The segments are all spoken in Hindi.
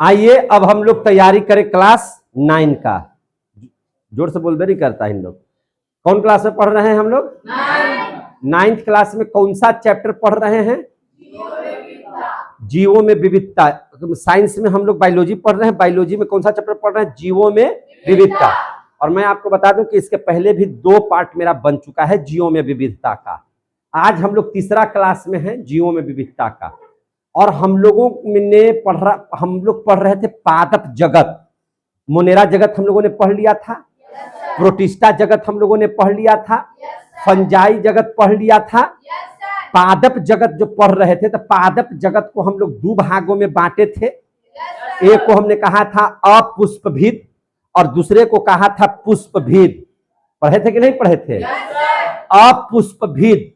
आइए अब हम लोग तैयारी करें क्लास 9 का। जोर से बोलबे नहीं करता इन लोग। कौन क्लास में पढ़ रहे हैं हम लोग? 9th क्लास में कौन सा चैप्टर पढ़ रहे हैं? जीवों में विविधता। साइंस में हम लोग बायोलॉजी पढ़ रहे हैं। बायोलॉजी में कौन सा चैप्टर पढ़ रहे हैं? जीवों में विविधता। और मैं आपको बता दूं कि इसके पहले भी 2 पार्ट मेरा बन चुका है जीवों में विविधता का। आज हम लोग तीसरा क्लास में हैं जीवों में विविधता का। और हम लोग पढ़ रहे थे पादप जगत। मोनेरा जगत हम लोगों ने पढ़ लिया था। प्रोटिस्टा जगत हम लोगों ने पढ़ लिया था। फंजाई जगत पढ़ लिया था। पादप जगत जो पढ़ रहे थे तो पादप जगत को हम लोग 2 भागों में बांटे थे। एक को हमने कहा था अपुष्पभीद और दूसरे को कहा था पुष्पभीद। पढ़े थे कि नहीं पढ़े थे? अपुष्पभीद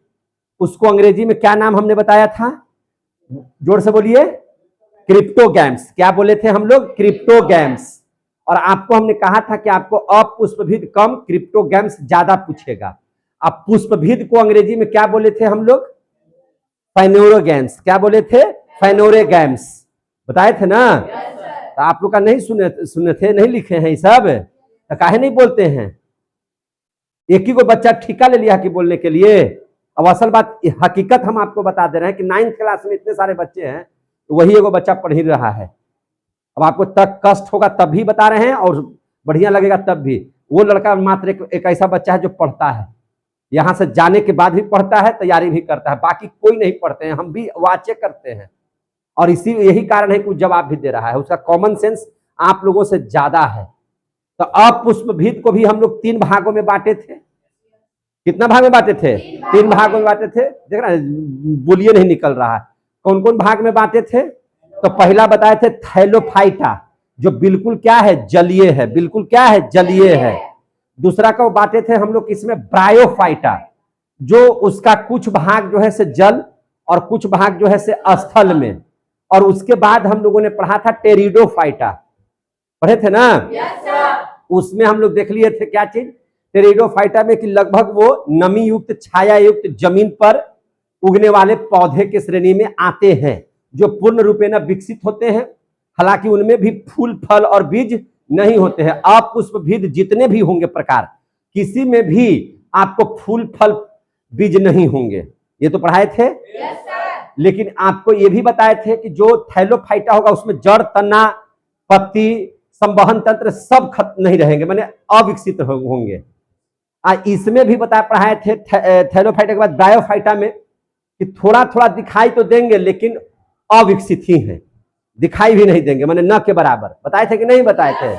उसको अंग्रेजी में क्या नाम हमने बताया था? जोर से बोलिए। क्रिप्टोगैम्स। क्या बोले थे हम लोग? क्रिप्टोगैम्स। और आपको हमने कहा था कि आपको अपुष्पभीद कम, क्रिप्टोगैम्स ज्यादा पूछेगा। अब पुष्पभीद को अंग्रेजी में क्या बोले थे हम लोग? फाइनोरोगैम्स। क्या बोले थे? फाइनोरोगैम्स। बताए थे ना? तो आप लोग का नहीं सुने थे, नहीं लिखे हैं ये सब, तो काहे नहीं बोलते हैं? एक ही को बच्चा ठिका ले लिया कि बोलने के लिए। अब असल बात हकीकत हम आपको बता दे रहे हैं कि 9th क्लास में इतने सारे बच्चे हैं तो वही एगो बच्चा पढ़ ही रहा है। अब आपको तक कष्ट होगा तब भी बता रहे हैं और बढ़िया लगेगा तब भी। वो लड़का मात्र एक ऐसा बच्चा है जो पढ़ता है, यहां से जाने के बाद भी पढ़ता है, तैयारी भी करता है। बाकी कोई नहीं पढ़ते हैं, हम भी वाचे करते हैं। और यही कारण है कि वो जवाब भी दे रहा है। उसका कॉमन सेंस आप लोगों से ज्यादा है। तो अपुष्पभीद को भी हम लोग 3 भागों में बांटे थे। कितना भाग में बांटे थे? 3 भागों में बांटे थे। देख रहे हैं, बोलिए नहीं निकल रहा है। कौन कौन भाग में बांटे थे? तो पहला बताए थे थैलोफाइटा, जो बिल्कुल क्या है? जलीय है। बिल्कुल क्या है? जलीय है। दूसरा को बांटे थे हम लोग इसमें ब्रायोफाइटा, जो उसका कुछ भाग जो है से जल और कुछ भाग जो है से स्थल में। और उसके बाद हम लोगों ने पढ़ा था टेरिडोफाइटा। पढ़े थे ना? उसमें हम लोग देख लिए थे क्या चीज? टेरिडोफाइटा में कि लगभग वो नमी युक्त, छाया युक्त जमीन पर उगने वाले पौधे के श्रेणी में आते हैं, जो पूर्ण रूपेण विकसित होते हैं। हालांकि उनमें भी फूल, फल और बीज नहीं होते हैं। अपुष्पभीद जितने भी होंगे प्रकार, किसी में भी आपको फूल, फल, बीज नहीं होंगे। ये तो पढ़ाए थे। लेकिन आपको ये भी बताए थे कि जो थैलोफाइटा होगा उसमें जड़, तना, पत्ती, संवहन तंत्र सब नहीं रहेंगे, माने अविकसित होंगे। इसमें भी पढ़ाए थे थैलोफाइटा के बाद ब्रायोफाइटा में कि थोड़ा थोड़ा दिखाई तो देंगे लेकिन अविकसित ही हैं, दिखाई भी नहीं देंगे, माने न के बराबर। बताए थे कि नहीं बताए थे?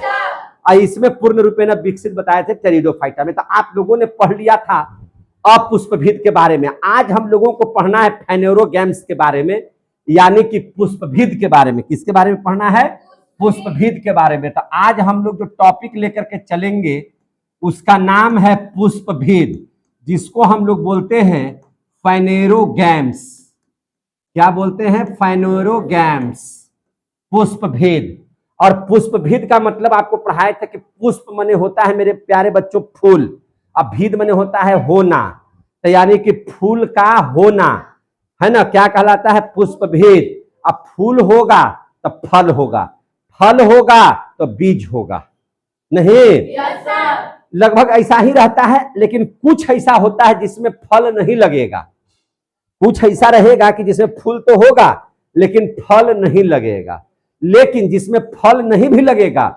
इसमें पूर्ण रूपेण विकसित बताए थे टेरिडोफाइटा में। तो आप लोगों ने पढ़ लिया था अपुष्पभीद के बारे में। आज हम लोगों को पढ़ना है फाइनोरोगैम्स के बारे में, यानी कि पुष्पभीद के बारे में। किसके बारे में पढ़ना है? पुष्पभीद के बारे में। तो आज हम लोग जो टॉपिक लेकर के चलेंगे उसका नाम है पुष्पभीद, जिसको हम लोग बोलते हैं फाइनेरोगैम्स। क्या बोलते हैं? फाइनेरोगैम्स, पुष्पभेद। और पुष्पभेद का मतलब आपको पढ़ाए थे कि पुष्प मने होता है मेरे प्यारे बच्चों फूल, अब भेद मने होता है होना, तो यानी कि फूल का होना है ना, क्या कहलाता है? पुष्पभेद। अब फूल होगा तो फल होगा, फल होगा तो बीज होगा। नहीं, लगभग ऐसा ही रहता है। लेकिन कुछ ऐसा होता है जिसमें फल नहीं लगेगा, कुछ ऐसा रहेगा कि जिसमें फूल तो होगा लेकिन फल नहीं लगेगा। लेकिन जिसमें फल नहीं भी लगेगा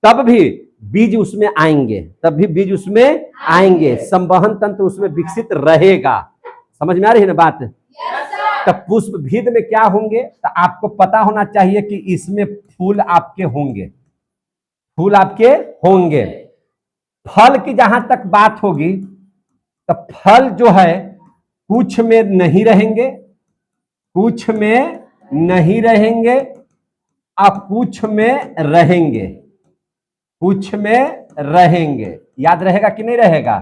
तब भी बीज उसमें आएंगे, तब भी बीज उसमें आएंगे, संवहन तंत्र उसमें विकसित रहेगा। समझ में आ रही है ना बात? तो पुष्पभीद में क्या होंगे तो आपको पता होना चाहिए कि इसमें फूल आपके होंगे, फूल आपके होंगे। फल की जहां तक बात होगी तो फल जो है कुछ में नहीं रहेंगे, कुछ में नहीं रहेंगे और कुछ में रहेंगे, कुछ में रहेंगे। याद रहेगा कि नहीं रहेगा?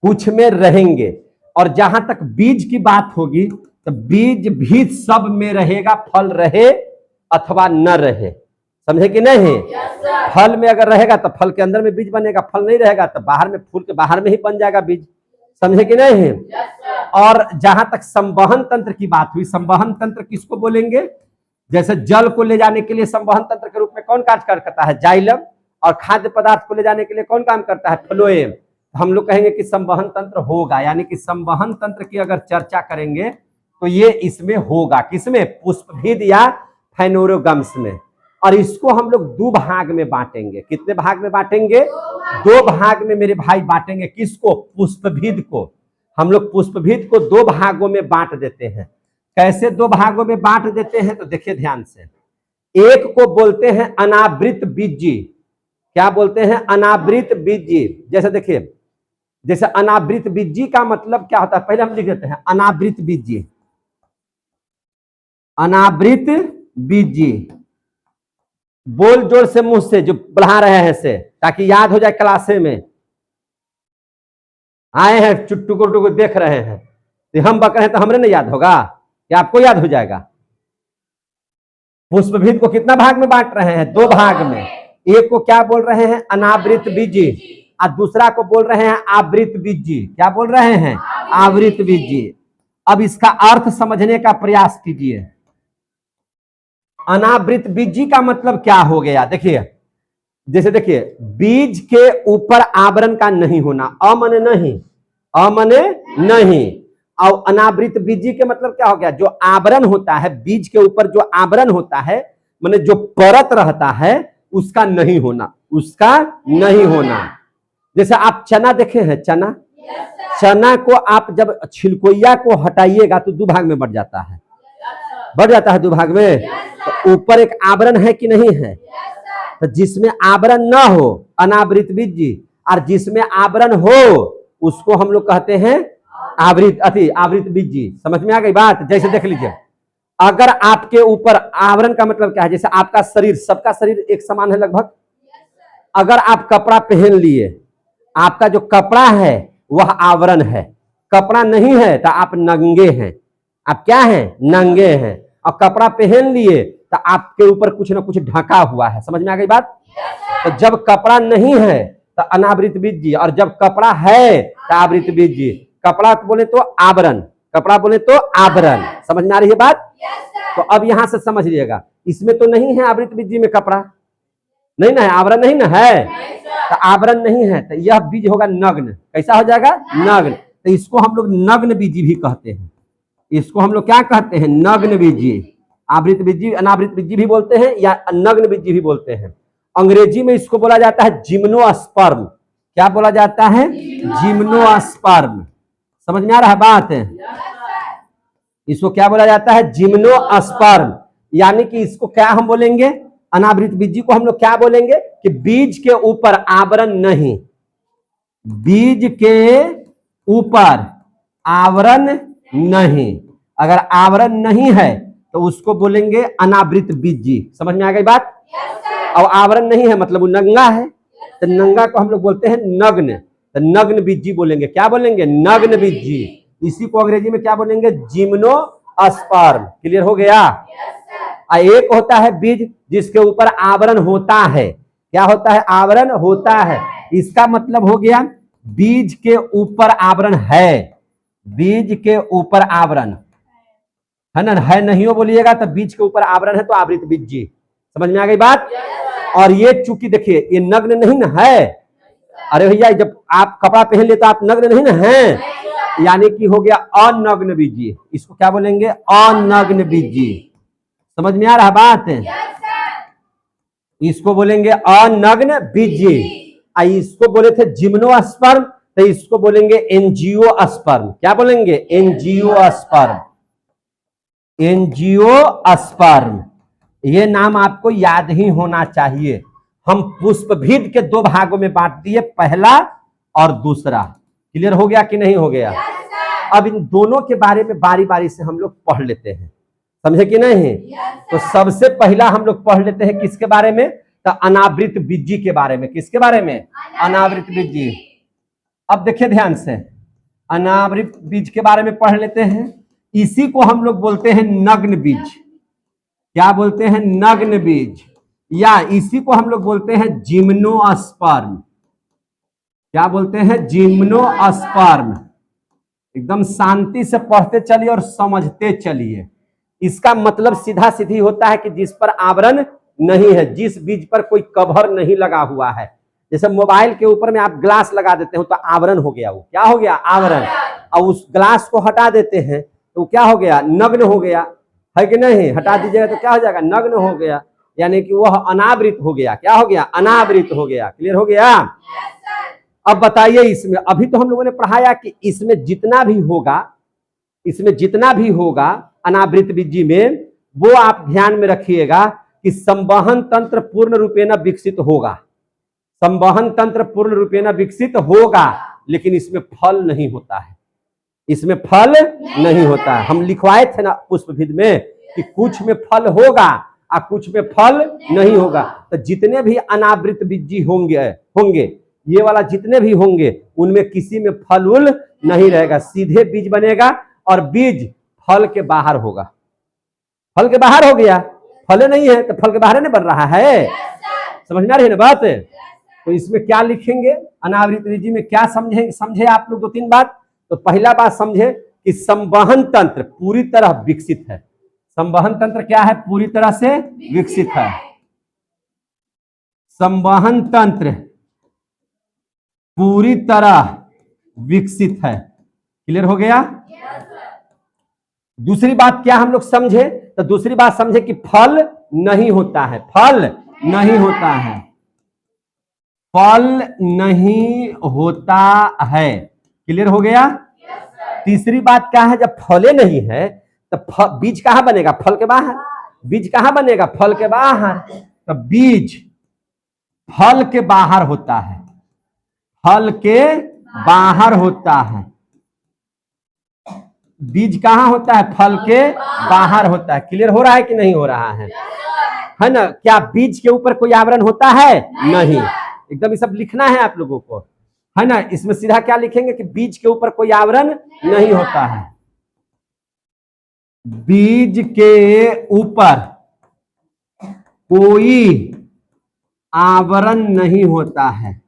कुछ में रहेंगे। और जहां तक बीज की बात होगी तो बीज भी सब में रहेगा, फल रहे अथवा न रहे। समझे कि नहीं? फल में अगर रहेगा तो फल के अंदर में बीज बनेगा, फल नहीं रहेगा तो बाहर में, फूल के बाहर में ही बन जाएगा बीज। समझे कि नहीं? और जहां तक संवहन तंत्र की बात हुई, संवहन तंत्र किसको बोलेंगे? जैसे जल को ले जाने के लिए संवहन तंत्र के रूप में कौन कार्य करता है? जाइलम। और खाद्य पदार्थ को ले जाने के लिए कौन काम करता है? फ्लोएम। हम लोग कहेंगे कि संवहन तंत्र होगा, यानी कि संवहन तंत्र की अगर चर्चा करेंगे तो ये इसमें होगा। किसमें? पुष्पभिद या फाइनोरोगम्स में। और इसको हम लोग दो भाग में बांटेंगे। कितने भाग में बांटेंगे? दो भाग में मेरे भाई बांटेंगे। किसको? पुष्पभिद को। हम लोग पुष्पभिद को दो भागों में बांट देते हैं। कैसे दो भागों में बांट देते हैं? तो देखिए ध्यान से। एक को बोलते हैं अनावृत बीजी। क्या बोलते हैं? अनावृत बीजी। जैसे देखिए, जैसे अनावृत बीजी का मतलब क्या होता है? पहले हम लिख देते हैं अनावृत बीजी। अनावृत बीजी, बोल जोर से मुंह से जो पढ़ा रहे हैं से, ताकि याद हो जाए। क्लासे में आए हैं, टुकुर को देख रहे हैं, तो हम बक रहे हैं तो हमरे नहीं याद होगा? या आपको याद हो जाएगा? पुष्पभिद को कितना भाग में बांट रहे हैं? दो भाग में। एक को क्या बोल रहे हैं? अनावृत बीजी, और दूसरा को बोल रहे हैं आवृत बीजी। क्या बोल रहे हैं? आवृत बीजी। अब इसका अर्थ समझने का प्रयास कीजिए। अनावृत बीजी का मतलब क्या हो गया? देखिए, जैसे देखिए, बीज के ऊपर आवरण का नहीं होना, अमने नहीं, अमने नहीं। और अनावृत बीजी के मतलब क्या हो गया? जो आवरण होता है बीज के ऊपर, जो आवरण होता है, माने जो परत रहता है, उसका नहीं होना, उसका नहीं होना। जैसे आप चना देखे हैं, चना, चना को आप जब छिलकोइया को हटाइएगा तो दो भाग में बढ़ जाता है, बढ़ जाता है दो भाग में। तो ऊपर एक आवरण है कि नहीं है? तो जिसमें आवरण ना हो अनावृत बीजी, और जिसमें आवरण हो उसको हम लोग कहते हैं आवृत बीजी। समझ में आ गई बात? जैसे देख लीजिए, अगर आपके ऊपर आवरण का मतलब क्या है? जैसे आपका शरीर, सबका शरीर एक समान है लगभग। अगर आप कपड़ा पहन लिए, आपका जो कपड़ा है वह आवरण है। कपड़ा नहीं है तो आप नंगे हैं। आप क्या हैं? नंगे हैं। और कपड़ा पहन लिए तो आपके ऊपर कुछ ना कुछ ढका हुआ है। समझ में आ गई बात? तो जब कपड़ा नहीं है तो अनावृत बीजी, और जब कपड़ा है तो आवृत बीजी। कपड़ा बोले तो आवरण, कपड़ा बोले तो आवरण। समझ में आ रही है बात? तो अब यहां से समझ लीजिएगा, इसमें तो नहीं है आवृत बीजी में कपड़ा नहीं ना है, आवरण नहीं ना है। तो आवरण नहीं है तो यह बीज होगा नग्न। कैसा हो जाएगा? नग्न। तो इसको हम लोग नग्न बीजी भी कहते हैं। इसको हम लोग क्या कहते हैं? नग्न बीजी। आवृत बीजी, अनावृत बीजी भी बोलते हैं या नग्न बीजी भी बोलते हैं। अंग्रेजी में इसको बोला जाता है जिम्नोस्पर्म। क्या बोला जाता है? जिम्नोस्पर्म। समझ में आ रहा है बात? इसको क्या बोला जाता है? जिम्नोस्पर्म। यानी कि इसको क्या हम बोलेंगे? अनावृत बीजी को हम लोग क्या बोलेंगे? कि बीज के ऊपर आवरण नहीं, बीज के ऊपर आवरण नहीं। अगर आवरण नहीं है तो उसको बोलेंगे अनावृत बीजी। समझ में आ गई बात? और आवरण नहीं है मतलब वो नंगा है, तो नंगा को हम लोग बोलते हैं नग्न। तो नग्न बीजी बोलेंगे। क्या बोलेंगे? नग्न बीजी। इसी को अंग्रेजी में क्या बोलेंगे? जिम्नोस्पर्म। क्लियर हो गया? एक होता है बीज जिसके ऊपर आवरण होता है। क्या होता है? आवरण होता है। इसका मतलब हो गया बीज के ऊपर आवरण है, बीज के ऊपर आवरण है ना, है नहीं हो बोलिएगा तो बीज के ऊपर आवरण है तो आवृत बीजी। समझ में आ गई बात? और ये चूंकि देखिए ये नग्न नहीं ना है। अरे भैया जब आप कपड़ा पहन ले तो आप नग्न नहीं ना हैं, यानी कि हो गया अनग्न बीजी। इसको क्या बोलेंगे? अनग्न बीजी। समझ में आ रहा बात? इसको बोलेंगे अनग्न बीजी। इसको बोले थे जिम्नोस्पर्म, तो इसको बोलेंगे एंजियोस्पर्म। क्या बोलेंगे? एंजियोस्पर्म। एंजियोस्पर्म। ये नाम आपको याद ही होना चाहिए। हम पुष्पभिद के दो भागों में बांट दिए, पहला और दूसरा। क्लियर हो गया कि नहीं हो गया? अब इन दोनों के बारे में बारी बारी से हम लोग पढ़ लेते हैं। समझे कि नहीं? तो सबसे पहला हम लोग पढ़ लेते हैं किसके बारे में? तो अनावृत बीजी के बारे में। किसके बारे में? अनावृत बीजी। अब देखिए ध्यान से, अनावृत बीज के बारे में पढ़ लेते हैं। इसी को हम लोग बोलते हैं नग्न बीज। क्या बोलते हैं? नग्न बीज। या इसी को हम लोग बोलते हैं जिम्नोस्पर्म। क्या बोलते हैं? जिम्नोस्पर्म। एकदम शांति से पढ़ते चलिए और समझते चलिए। इसका मतलब सीधा सीधी होता है कि जिस पर आवरण नहीं है, जिस बीज पर कोई कवर नहीं लगा हुआ है। जैसे मोबाइल के ऊपर में आप ग्लास लगा देते हो तो आवरण हो गया, वो क्या हो गया, आवरण। और उस ग्लास को हटा देते हैं तो क्या हो गया, नग्न हो गया, है कि नहीं? हटा दीजिएगा तो क्या हो जाएगा, नग्न हो गया, यानी कि वह अनावृत हो गया। क्या हो गया, अनावृत हो गया। क्लियर हो गया? अब बताइए इसमें, अभी तो हम लोगों ने पढ़ाया कि इसमें जितना भी होगा, इसमें जितना भी होगा अनावृत बीजी में, वो आप ध्यान में रखिएगा कि संवहन तंत्र पूर्ण रूपेण विकसित होगा। संवहन तंत्र पूर्ण रूपेण विकसित होगा, लेकिन इसमें फल नहीं होता है, इसमें फल नहीं होता है। हम लिखवाए थे ना पुष्पविद में कि कुछ में फल होगा और कुछ में फल नहीं होगा। तो जितने भी अनावृत बीजी होंगे ये वाला जितने भी होंगे, उनमें किसी में फल उल नहीं रहेगा, सीधे बीज बनेगा और बीज फल के बाहर होगा। फल के बाहर हो गया, फल नहीं है तो फल के बाहर नहीं बन रहा है। समझ में आ रही है ना बात? तो इसमें क्या लिखेंगे, अनावृत बीजी में क्या समझे आप लोग? 2-3 बात। तो पहला बात समझे कि संवहन तंत्र पूरी तरह विकसित है। संवहन तंत्र क्या है, पूरी तरह से विकसित है। संवहन तंत्र पूरी तरह विकसित है। क्लियर हो गया? दूसरी बात क्या हम लोग समझे, तो दूसरी बात समझे कि फल नहीं होता है, फल नहीं होता है, फल नहीं होता है। क्लियर हो गया? तीसरी बात क्या है, जब फले नहीं है तो बीज कहां बनेगा, फल के बाहर। बीज कहां बनेगा, फल के बाहर। तो बीज फल के बाहर होता है, फल के बाहर होता है। बीज कहां होता है, फल के बाहर होता है। क्लियर हो रहा है कि नहीं हो रहा है ना? क्या बीज के ऊपर कोई आवरण होता है? नहीं। एकदम ये सब लिखना है आप लोगों को, है ना? इसमें सीधा क्या लिखेंगे कि बीज के ऊपर कोई आवरण नहीं होता है, बीज के ऊपर कोई आवरण नहीं होता है।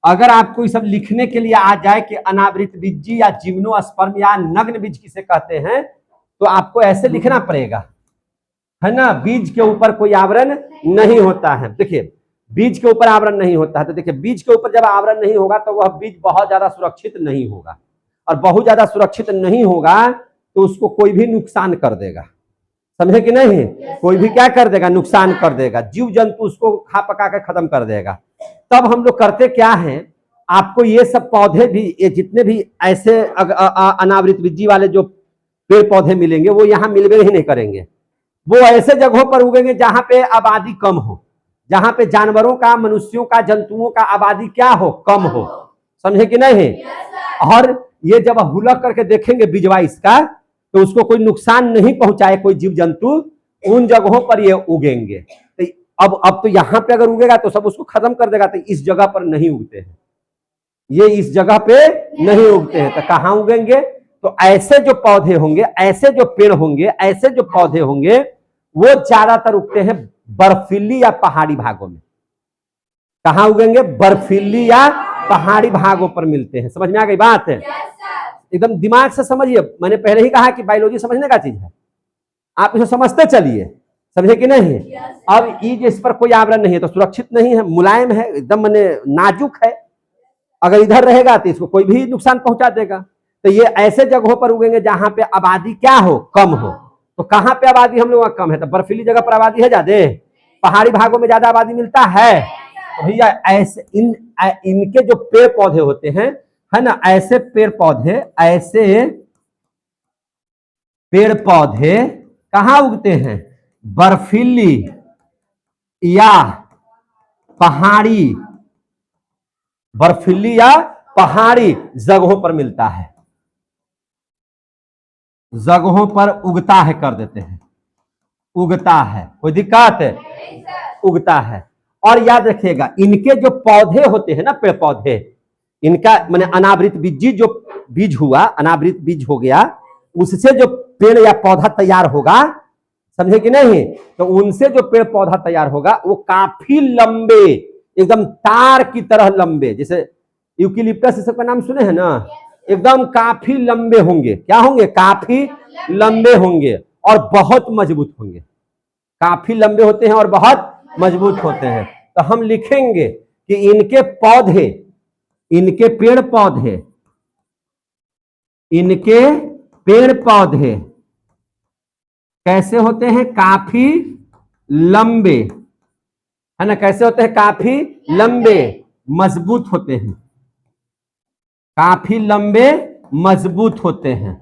अगर आपको ये सब लिखने के लिए आ जाए कि अनावृत बीजी या जिम्नोस्पर्म या नग्न बीज किसे कहते हैं, तो आपको ऐसे लिखना पड़ेगा, है ना? बीज के ऊपर कोई आवरण नहीं होता है। देखिए बीज के ऊपर आवरण नहीं होता है, तो देखिए बीज के ऊपर जब आवरण नहीं होगा तो वह बीज बहुत ज्यादा सुरक्षित नहीं होगा, और बहुत ज्यादा सुरक्षित नहीं होगा तो उसको कोई भी नुकसान कर देगा। समझे कि नहीं? कोई भी क्या कर देगा, नुकसान कर देगा, जीव जंतु उसको खा पका के खत्म कर देगा। तब हम लोग करते क्या हैं, आपको ये सब पौधे भी, ये जितने भी ऐसे अनावृत बीजी वाले जो पेड़ पौधे मिलेंगे वो यहाँ मिलवे ही नहीं करेंगे। वो ऐसे जगहों पर उगेंगे जहां पे आबादी कम हो, जहां पे जानवरों का, मनुष्यों का, जंतुओं का आबादी क्या हो, कम हो। समझे कि नहीं? और ये जब हुलक करके देखेंगे बीजवा इसका, तो उसको कोई नुकसान नहीं पहुंचाए कोई जीव जंतु, उन जगहों पर ये उगेंगे। तो अब तो यहाँ पे अगर उगेगा तो सब उसको खत्म कर देगा, तो इस जगह पर नहीं उगते हैं, ये इस जगह पे नहीं उगते हैं। तो कहाँ उगेंगे? तो ऐसे जो पौधे होंगे, ऐसे जो पेड़ होंगे, ऐसे जो पौधे होंगे, वो ज्यादातर उगते हैं बर्फीली या पहाड़ी भागों में। कहाँ उगेंगे? बर्फीली या पहाड़ी भागों पर मिलते हैं। समझ में आ गई बात? एकदम दिमाग से समझिए। मैंने पहले ही कहा कि बायोलॉजी समझने का चीज है, आप इसे समझते चलिए। समझे कि नहीं? अब ये इस पर कोई आवरण नहीं है तो सुरक्षित नहीं है, मुलायम है, एकदम मैंने नाजुक है। अगर इधर रहेगा तो इसको कोई भी नुकसान पहुंचा देगा। तो ये ऐसे जगहों पर उगेंगे जहां पे आबादी क्या हो, कम हो। तो कहां पे आबादी हम लोगों का कम है? तो बर्फीली जगह पर आबादी है ज्यादा, पहाड़ी भागों में ज्यादा आबादी मिलता है। तो भैया ऐसे इनके जो पेड़ पौधे होते हैं, है ना, ऐसे पेड़ पौधे, ऐसे पेड़ पौधे कहां उगते हैं? बर्फीली या पहाड़ी, बर्फीली या पहाड़ी जगहों पर मिलता है, जगहों पर उगता है, कर देते हैं, उगता है। कोई दिक्कत है? उगता है। और याद रखिएगा, इनके जो पौधे होते हैं ना, पेड़ पौधे, इनका माने अनावृत बीजी, जो बीज हुआ, अनावृत बीज हो गया, उससे जो पेड़ या पौधा तैयार होगा, समझे कि नहीं? तो उनसे जो पेड़ पौधा तैयार होगा वो काफी लंबे, एकदम तार की तरह लंबे, जैसे यूकेलिप्टस सबका नाम सुने हैं ना, एकदम काफी लंबे होंगे। क्या होंगे? काफी लंबे होंगे। और बहुत मजबूत होंगे। काफी लंबे होते हैं और बहुत मजबूत होते हैं। तो हम लिखेंगे कि इनके पौधे, इनके पेड़ पौधे, इनके पेड़ पौधे कैसे होते हैं? काफी लंबे, है ना? कैसे होते हैं? काफी लंबे, मजबूत होते हैं। काफी लंबे मजबूत होते हैं।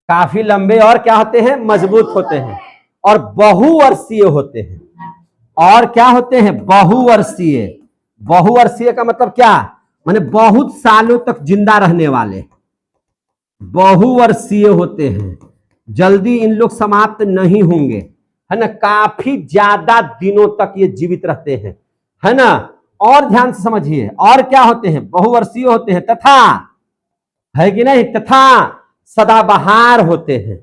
काफी लंबे और क्या होते हैं? मजबूत होते हैं। और बहुवर्षीय होते हैं। और क्या होते हैं? बहुवर्षीय। बहुवर्षीय का मतलब क्या? माने बहुत सालों तक जिंदा रहने वाले बहुवर्षीय होते हैं। जल्दी इन लोग समाप्त नहीं होंगे, है ना? काफी ज्यादा दिनों तक ये जीवित रहते हैं, है ना? और ध्यान से समझिए, और क्या होते हैं? बहुवर्षीय होते हैं तथा, है कि नहीं? तथा सदाबहार होते हैं।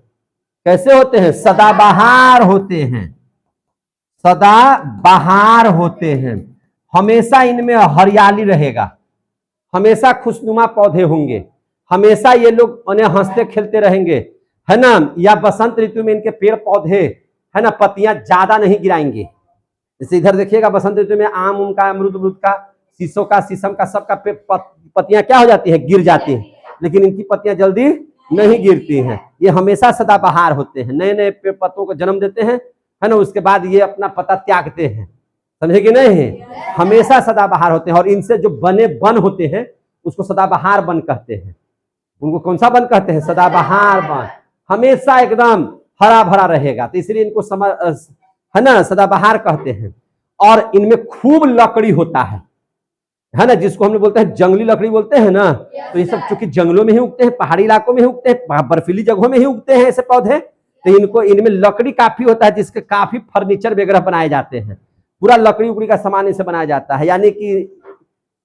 कैसे होते हैं? सदाबहार होते हैं। सदाबहार होते हैं। हमेशा इनमें हरियाली रहेगा, हमेशा खुशनुमा पौधे होंगे, हमेशा ये लोग उन्हें हंसते खेलते रहेंगे, है ना? या बसंत ऋतु में इनके पेड़ पौधे, है ना, पत्तियां ज्यादा नहीं गिराएंगे। जैसे इधर देखिएगा, बसंत ऋतु में आम उम का, अमरूद का, शीशों का, शीशम का, सबका पत्तियां क्या हो जाती है? गिर जाती हैं। लेकिन इनकी पत्तियां जल्दी नहीं गिरती हैं। ये हमेशा सदाबहार होते हैं, नए नए पत्तों को जन्म देते हैं, है ना? उसके बाद ये अपना पत्ता त्यागते हैं, समझे कि नहीं? हमेशा सदाबहार होते हैं। और इनसे जो बने वन होते हैं उसको सदाबहार वन कहते हैं। उनको कौन सा वन कहते हैं? सदाबहार वन। हमेशा एकदम हरा भरा रहेगा, तो इसलिए इनको है ना, सदाबहार कहते हैं। और इनमें खूब लकड़ी होता है ना? जिसको हम लोग बोलते हैं जंगली लकड़ी बोलते हैं ना। तो ये सब चूंकि जंगलों में ही उगते हैं, पहाड़ी इलाकों में ही उगते हैं, बर्फीली जगहों में ही उगते हैं ऐसे पौधे, तो इनको, इनमें लकड़ी काफी होता है, जिसके काफी फर्नीचर वगैरह बनाए जाते हैं। पूरा लकड़ी उकड़ी का सामान इसे बनाया जाता है। यानी कि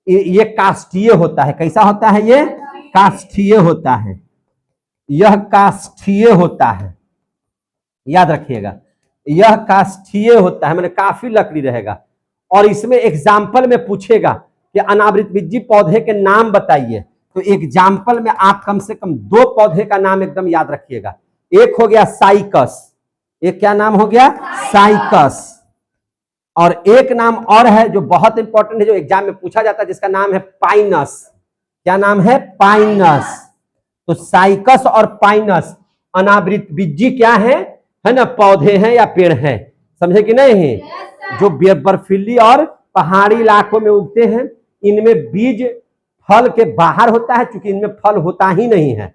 ये काष्ठीय होता है। कैसा होता है? ये काष्ठीय होता है। यह काष्ठीय होता है, याद रखिएगा, यह काष्ठीय होता है, मैंने काफी लकड़ी रहेगा। और इसमें एग्जाम्पल में पूछेगा कि अनावृतबीजी पौधे के नाम बताइए, तो एग्जाम्पल में आप कम से कम 2 पौधे का नाम एकदम याद रखिएगा। एक हो गया साइकस, एक क्या नाम हो गया? साइकस। और एक नाम और है जो बहुत इंपॉर्टेंट है, जो एग्जाम में पूछा जाता है, जिसका नाम है पाइनस। क्या नाम है? पाइनस। तो साइकस और पाइनस अनावृतबीजी क्या है ना, पौधे हैं या पेड़ हैं, समझे कि नहीं? जो बर्फीली और पहाड़ी इलाकों में उगते हैं। इनमें बीज फल के बाहर होता है, क्योंकि इनमें फल होता ही नहीं है,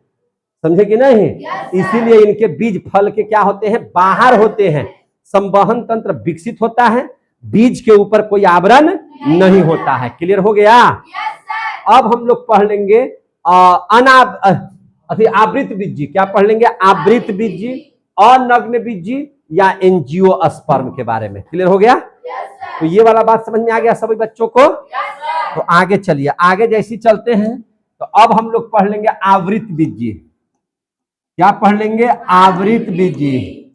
समझे कि नहीं? इसीलिए इनके बीज फल के क्या होते हैं? बाहर होते हैं। संवहन तंत्र विकसित होता है, बीज के ऊपर कोई आवरण नहीं होता है। क्लियर हो गया? अब हम लोग पढ़ लेंगे आवृतबीजी। क्या पढ़ लेंगे? आवृतबीजी, अनग्न बीजी या एंजियोस्पर्म के बारे में। क्लियर हो गया? तो ये वाला बात समझ में आ गया सभी बच्चों को? तो आगे चलिए, आगे जैसे चलते हैं, तो अब हम लोग पढ़ लेंगे आवृतबीजी। क्या पढ़ लेंगे? आवृतबीजी।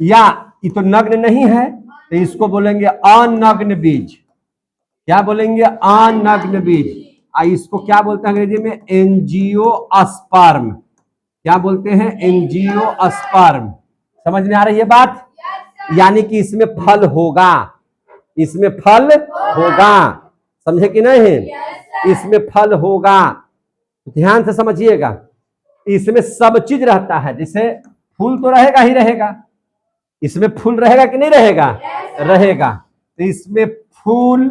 या ये तो नग्न नहीं है, तो इसको बोलेंगे अनग्न बीज। क्या बोलेंगे? अनग्न बीज। इसको क्या बोलते हैं अंग्रेजी में? एंजियोस्पर्म। क्या बोलते हैं? एंजियोस्पर्म। समझ में आ रही है बात? यानी कि इसमें फल होगा, इसमें फल होगा, समझे कि नहीं? इसमें फल होगा, ध्यान से समझिएगा। इसमें सब चीज रहता है, जैसे फूल तो रहेगा ही रहेगा, इसमें फूल रहेगा कि नहीं रहेगा? रहेगा। तो इसमें फूल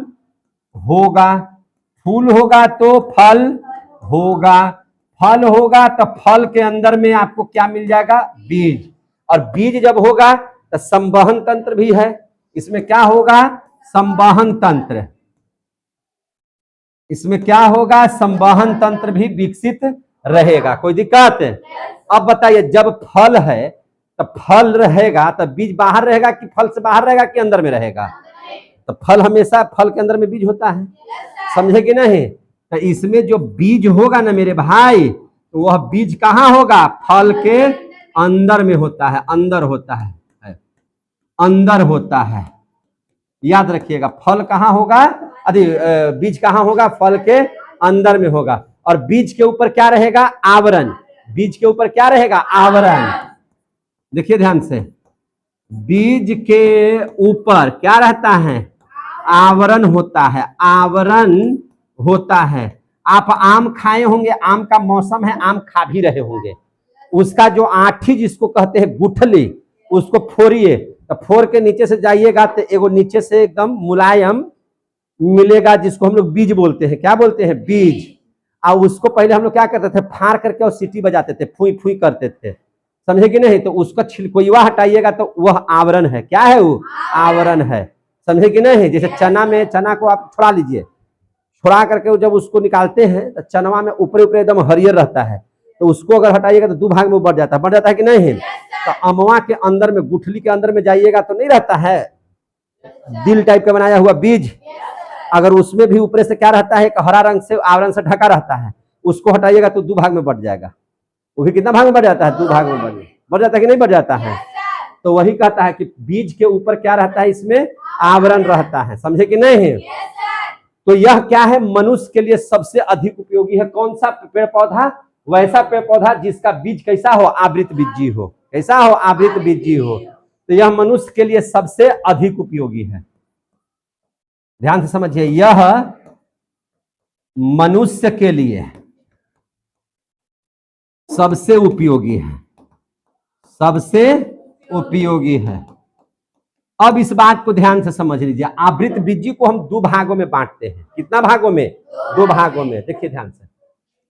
होगा, फूल होगा तो फल होगा, फल होगा तो फल के अंदर में आपको क्या मिल जाएगा? बीज। और बीज जब होगा तो संवहन तंत्र भी है। इसमें क्या होगा? संवहन तंत्र। इसमें क्या होगा? संवहन तंत्र भी विकसित रहेगा। कोई दिक्कत? अब बताइए, जब फल है तो फल रहेगा तो बीज बाहर रहेगा कि फल से बाहर रहेगा कि अंदर में रहेगा? तो फल, हमेशा फल के अंदर में बीज होता है, समझे कि नहीं? तो इसमें जो बीज होगा ना मेरे भाई, तो वह बीज कहाँ होगा? फल के अंदर में होता है, अंदर होता है, अंदर होता है। याद रखिएगा, फल कहाँ होगा? अरे बीज कहाँ होगा? फल के अंदर में होगा। और बीज के ऊपर क्या रहेगा? आवरण। बीज के ऊपर क्या रहेगा? आवरण। देखिए ध्यान से, बीज के ऊपर क्या रहता है? आवरण होता है, आवरण होता है। आप आम खाए होंगे, आम का मौसम है, आम खा भी रहे होंगे। उसका जो आठी जिसको कहते हैं गुठली, उसको फोड़िए, तो फोड़ के नीचे से जाइएगा तो एगो नीचे से एकदम मुलायम मिलेगा, जिसको हम लोग बीज बोलते हैं। क्या बोलते हैं? बीज। और उसको पहले हम लोग क्या करते थे? फाड़ करके और सीटी बजाते थे, फुई फुई करते थे, समझे कि नहीं? तो उसका छिलकोइवा हटाइएगा तो वह आवरण है। क्या है वो? आवरण है, समझे कि नहीं? जैसे चना में, चना को आप छोड़ा लीजिए, छोड़ा करके जब उसको निकालते हैं तो चनवा में ऊपर ऊपर एकदम हरियर रहता है, तो उसको अगर हटाइएगा तो दो भाग में बढ़ जाता है। बढ़ जाता है कि नहीं? तो अमवा के अंदर में, गुठली के अंदर में जाइएगा तो नहीं रहता है दिल टाइप का बनाया हुआ बीज? अगर उसमें भी ऊपर से क्या रहता है? एक हरा रंग से आवरण से ढका रहता है, उसको हटाइएगा तो दो भाग में बढ़ जाएगा। वो भी कितना भाग में बढ़ जाता है? दो भाग में बढ़ जाता है कि नहीं बढ़ जाता है? तो वही कहता है कि बीज के ऊपर क्या रहता है? इसमें आवरण रहता है, समझे कि नहीं? तो यह क्या है? मनुष्य के लिए सबसे अधिक उपयोगी है। कौन सा पेड़ पौधा? वैसा पेड़ पौधा जिसका बीज कैसा हो? आवृत बीजी हो। कैसा हो? आवृत बीजी हो। तो यह मनुष्य के लिए सबसे अधिक उपयोगी है। ध्यान से समझिए, यह मनुष्य के लिए सबसे उपयोगी है, सबसे उपयोगी है। अब इस बात को ध्यान से समझ लीजिए, आवृत बीजी को हम दो भागों में बांटते हैं। कितना भागों में? दो भागों में। देखिए ध्यान से,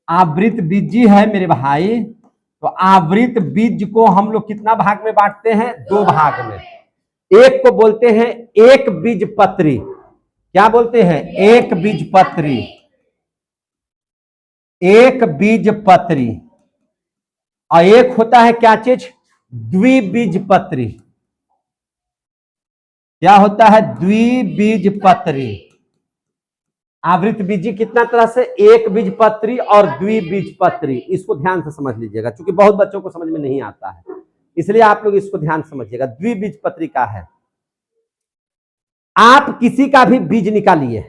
आवृत बीजी है मेरे भाई, तो आवृत बीज को हम लोग कितना भाग में बांटते हैं? दो भाग में। एक को बोलते हैं एक बीज पत्री। क्या बोलते हैं? एक बीज पत्री, एक बीज पत्री। और एक होता है क्या चीज? द्विबीजपत्री। क्या होता है? द्विबीजपत्री। आवृत बीजी कितना तरह से? एक बीजपत्री और द्विबीजपत्री। इसको ध्यान से समझ लीजिएगा, क्योंकि बहुत बच्चों को समझ में नहीं आता है, इसलिए आप लोग इसको ध्यान से समझिएगा। द्विबीजपत्री का है, आप किसी का भी बीज निकालिए,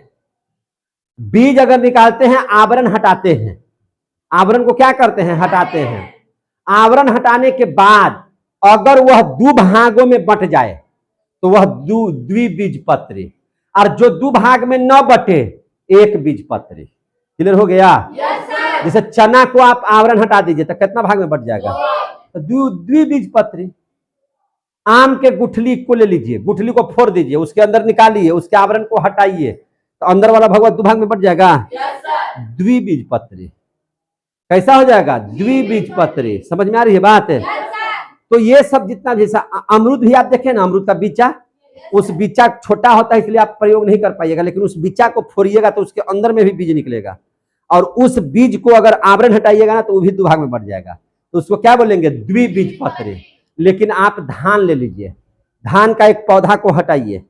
बीज अगर निकालते हैं, आवरण हटाते हैं, आवरण को क्या करते हैं? हटाते हैं। आवरण हटाने के बाद अगर वह दो भागों में बंट जाए तो वह द्विबीजपत्री, और जो दो भाग में न बटे, एक बीजपत्री। क्लियर हो गया? जैसे चना को आप आवरण हटा दीजिए तो कितना भाग में बट जाएगा? तो द्विबीजपत्री। आम के गुठली को ले लीजिए, गुठली को फोड़ दीजिए, उसके अंदर निकालिए, उसके आवरण को हटाइए, तो अंदर वाला भगवा दो भाग में बट जाएगा, द्विबीजपत्री। कैसा हो जाएगा? द्विबीजपत्री। समझ में आ रही है बात? तो ये सब जितना, जैसा अमरूद भी आप देखें ना, अमरूद का बीचा, उस बीचा छोटा होता है इसलिए आप प्रयोग नहीं कर पाइएगा, लेकिन उस बीचा को फोड़िएगा तो उसके अंदर में भी बीज निकलेगा, और उस बीज को अगर आवरण हटाइएगा ना तो वो भी दो भाग में बढ़ जाएगा, तो उसको क्या बोलेंगे? द्विबीजपत्री। लेकिन आप धान ले लीजिए, धान का एक पौधा को हटाइए,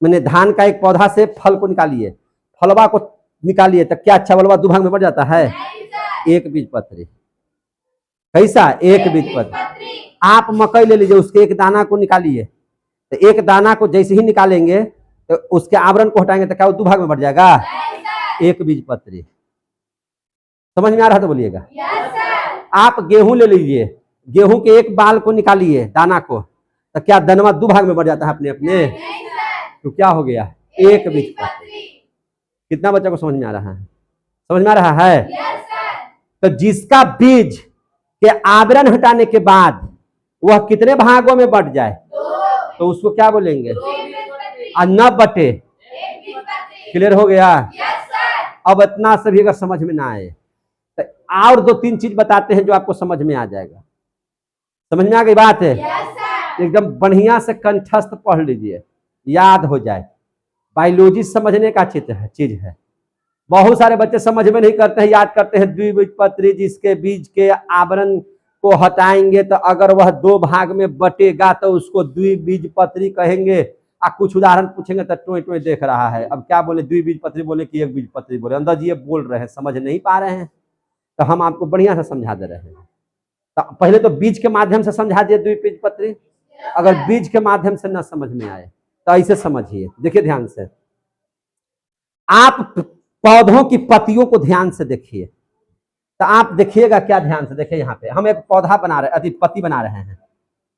मैंने धान का एक पौधा से फल को निकालिए, फलवा को निकालिए, तो क्या चावलवा दो भाग में बढ़ जाता है? एक बीजपत्री। कैसा? एक बीजपत्री। आप मकई ले लीजिए, उसके एक दाना को निकालिए, तो एक दाना को जैसे ही निकालेंगे तो उसके आवरण को हटाएंगे तो क्या वो दो भाग में बढ़ जाएगा? एक बीजपत्री। समझ में आ रहा तो बोलिएगा। आप गेहूं ले लीजिए, गेहूं के एक बाल को निकालिए, दाना को, तो क्या दनवा दो भाग में बढ़ जाता है अपने अपने? तो क्या हो गया? एक बीजपत्री। कितना बच्चा को समझ में आ रहा है? समझ में आ रहा है? तो जिसका बीज के आवरण हटाने के बाद वह कितने भागों में बढ़ जाए तो उसको क्या बोलेंगे? और न बटे। क्लियर हो गया? अब इतना सभी अगर समझ में ना आए तो और दो तीन चीज बताते हैं जो आपको समझ में आ जाएगा। समझ में आ गई बात है? एकदम बढ़िया से कंठस्थ पढ़ लीजिए, याद हो जाए। बायोलॉजी समझने का चीज है। बहुत सारे बच्चे समझ में नहीं करते हैं, याद करते हैं द्विबीजपत्री, जिसके बीज के आवरण को हटाएंगे तो अगर वह दो भाग में बटेगा तो उसको द्विबीजपत्री कहेंगे। कुछ उदाहरण पूछेंगे तो टोए टोए देख रहा है, अब क्या बोले? द्विबीजपत्री बोले कि एक बीजपत्री बोले? अंदर जी ये बोल रहे हैं, समझ नहीं पा रहे हैं, तो हम आपको बढ़िया से समझा दे रहे हैं। तो पहले तो बीज के माध्यम से समझा दिए द्विबीजपत्री। अगर बीज के माध्यम से न समझ में आए तो ऐसे समझिए। देखिए ध्यान से, आप पौधों की पत्तियों को ध्यान से देखिए, तो आप देखिएगा क्या? ध्यान से देखिए, यहाँ पे हम एक पौधा बना रहे, पत्ती बना रहे हैं,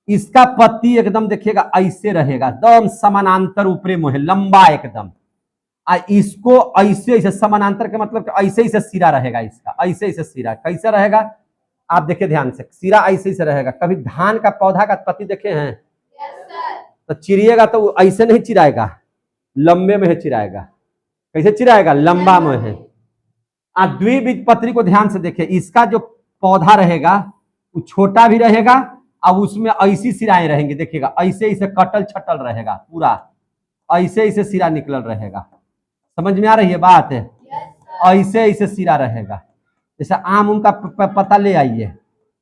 इसका पत्ती एकदम देखिएगा ऐसे रहेगा, एकदम समानांतर ऊपरे मुंह लंबा एकदम। इसको ऐसे ऐसे समानांतर के मतलब ऐसे ऐसे सिरा रहेगा इसका, ऐसे ऐसे सिरा कैसे रहेगा आप देखिए ध्यान से, सिरा ऐसे ऐसे रहेगा। कभी धान का पौधा का पत्ती देखे हैं? तो चिरिएगा तो ऐसे नहीं चिराएगा, लंबे में चिराएगा। कैसे चिराएगा? लंबा में है। द्विबीजपत्री को ध्यान से देखिए, इसका जो पौधा रहेगा वो छोटा भी रहेगा और उसमें ऐसी सिराएं रहेंगी, देखिएगा ऐसे ऐसे कटल छटल रहेगा, पूरा ऐसे ऐसे सिरा निकल रहेगा। समझ में आ रही है बात? ऐसे ऐसे सिरा रहेगा। जैसे आम का पत्ता ले आइए,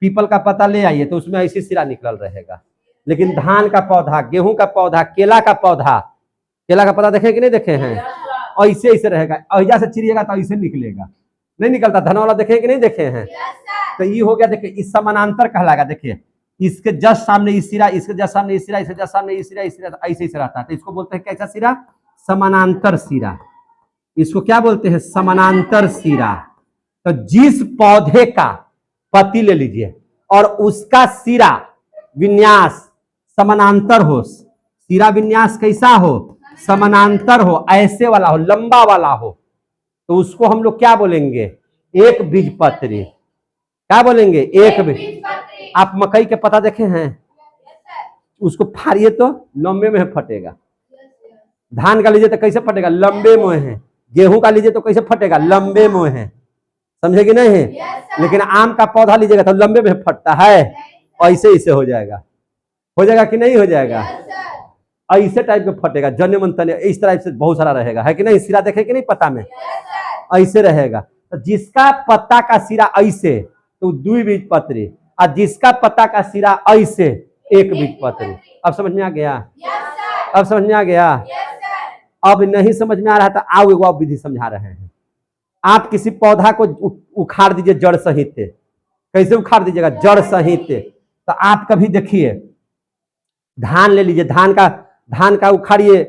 पीपल का पत्ता ले आइए तो उसमें ऐसी सिरा निकल रहेगा। लेकिन धान का पौधा, गेहूं का पौधा, केला का पौधा, केला का पौधा देखे कि नहीं देखे हैं? ऐसे ऐसे रहेगा, ऐसा से चिरिएगा तो ऐसे निकलेगा, नहीं निकलता। धन वाला देखे कि नहीं देखे हैं? तो ये हो गया, देखिए इस समानांतर कहलाएगा। देखिए इसके जस्ट सामने इस सिरा, इसके जस्ट सामने इस सिरा, इसके जस्ट सामने इस सिरा, इस सिरा, ऐसे ऐसे रहता है। तो इसको बोलते हैं कैसा सिरा? समानांतर सिरा। इसको क्या बोलते हैं? समानांतर सिरा। तो जिस पौधे का पत्ती ले लीजिए और उसका सिरा विन्यास समानांतर हो, सिरा विन्यास कैसा हो? समानांतर हो, ऐसे वाला हो, लंबा वाला हो, तो उसको हम लोग क्या बोलेंगे? एक बीजपत्री। क्या बोलेंगे? एक बीज। आप मकई के पत्ता देखे हैं? उसको फाड़िए तो लंबे में फटेगा। धान का लीजिए तो कैसे फटेगा? लंबे में है। गेहूं का लीजिए तो कैसे फटेगा? लंबे में है। समझे कि नहीं? लेकिन आम का पौधा लीजिएगा तो लंबे में फटता है, ऐसे ऐसे हो जाएगा। हो जाएगा कि नहीं हो जाएगा? ऐसे टाइप में फटेगा, जन्य मन तन्य, इस तरह से बहुत सारा रहेगा, है कि नहीं? सिरा देखे कि नहीं पत्ता में? ऐसे रहेगा। तो जिसका पत्ता का सिरा ऐसे तो द्विबीजपत्री, और जिसका पत्ता का सिरा ऐसे एक बीजपत्री। अब समझ में आ गया? अब समझ में आ गया? अब नहीं समझ में आ रहा था, आओ एगो विधि समझा रहे हैं। आप किसी पौधा को उखाड़ दीजिए जड़ सहित। कैसे उखाड़ दीजिएगा? जड़ सहित। तो आप कभी देखिए, धान ले लीजिए, धान का उखाड़िए,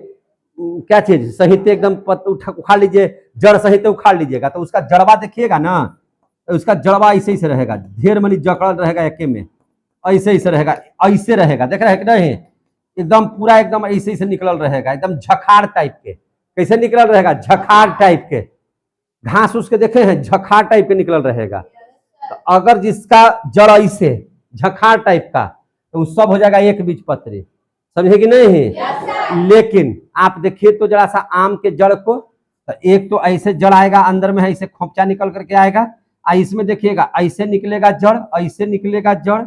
क्या चीज सहित एकदम उखाड़ लीजिए, जड़ सहित उखाड़ लीजिएगा तो उसका जड़वा देखिएगा ना, तो उसका जड़वा ऐसे ही से रहेगा, ढेर मनी जकड़ रहेगा एके में, ऐसे ही से रहेगा, ऐसे रहेगा। देख रहे हैं कि नहीं? एकदम पूरा एकदम ऐसे ही से निकल रहेगा, एकदम झखाड़ टाइप के। कैसे निकल रहेगा? झखाड़ टाइप के। घास उसके देखे हैं? झखाड़ टाइप के निकल रहेगा। तो अगर जिसका जड़ ऐसे झखाड़ टाइप का, तो सब हो जाएगा एक बीजपत्री। समझे कि नहीं? लेकिन आप देखिए तो जरा सा आम के जड़ को, तो एक तो ऐसे जड़ आएगा, अंदर में है ऐसे खोपचा निकल करके आएगा, इसमें देखिएगा ऐसे निकलेगा जड़, ऐसे निकलेगा जड़,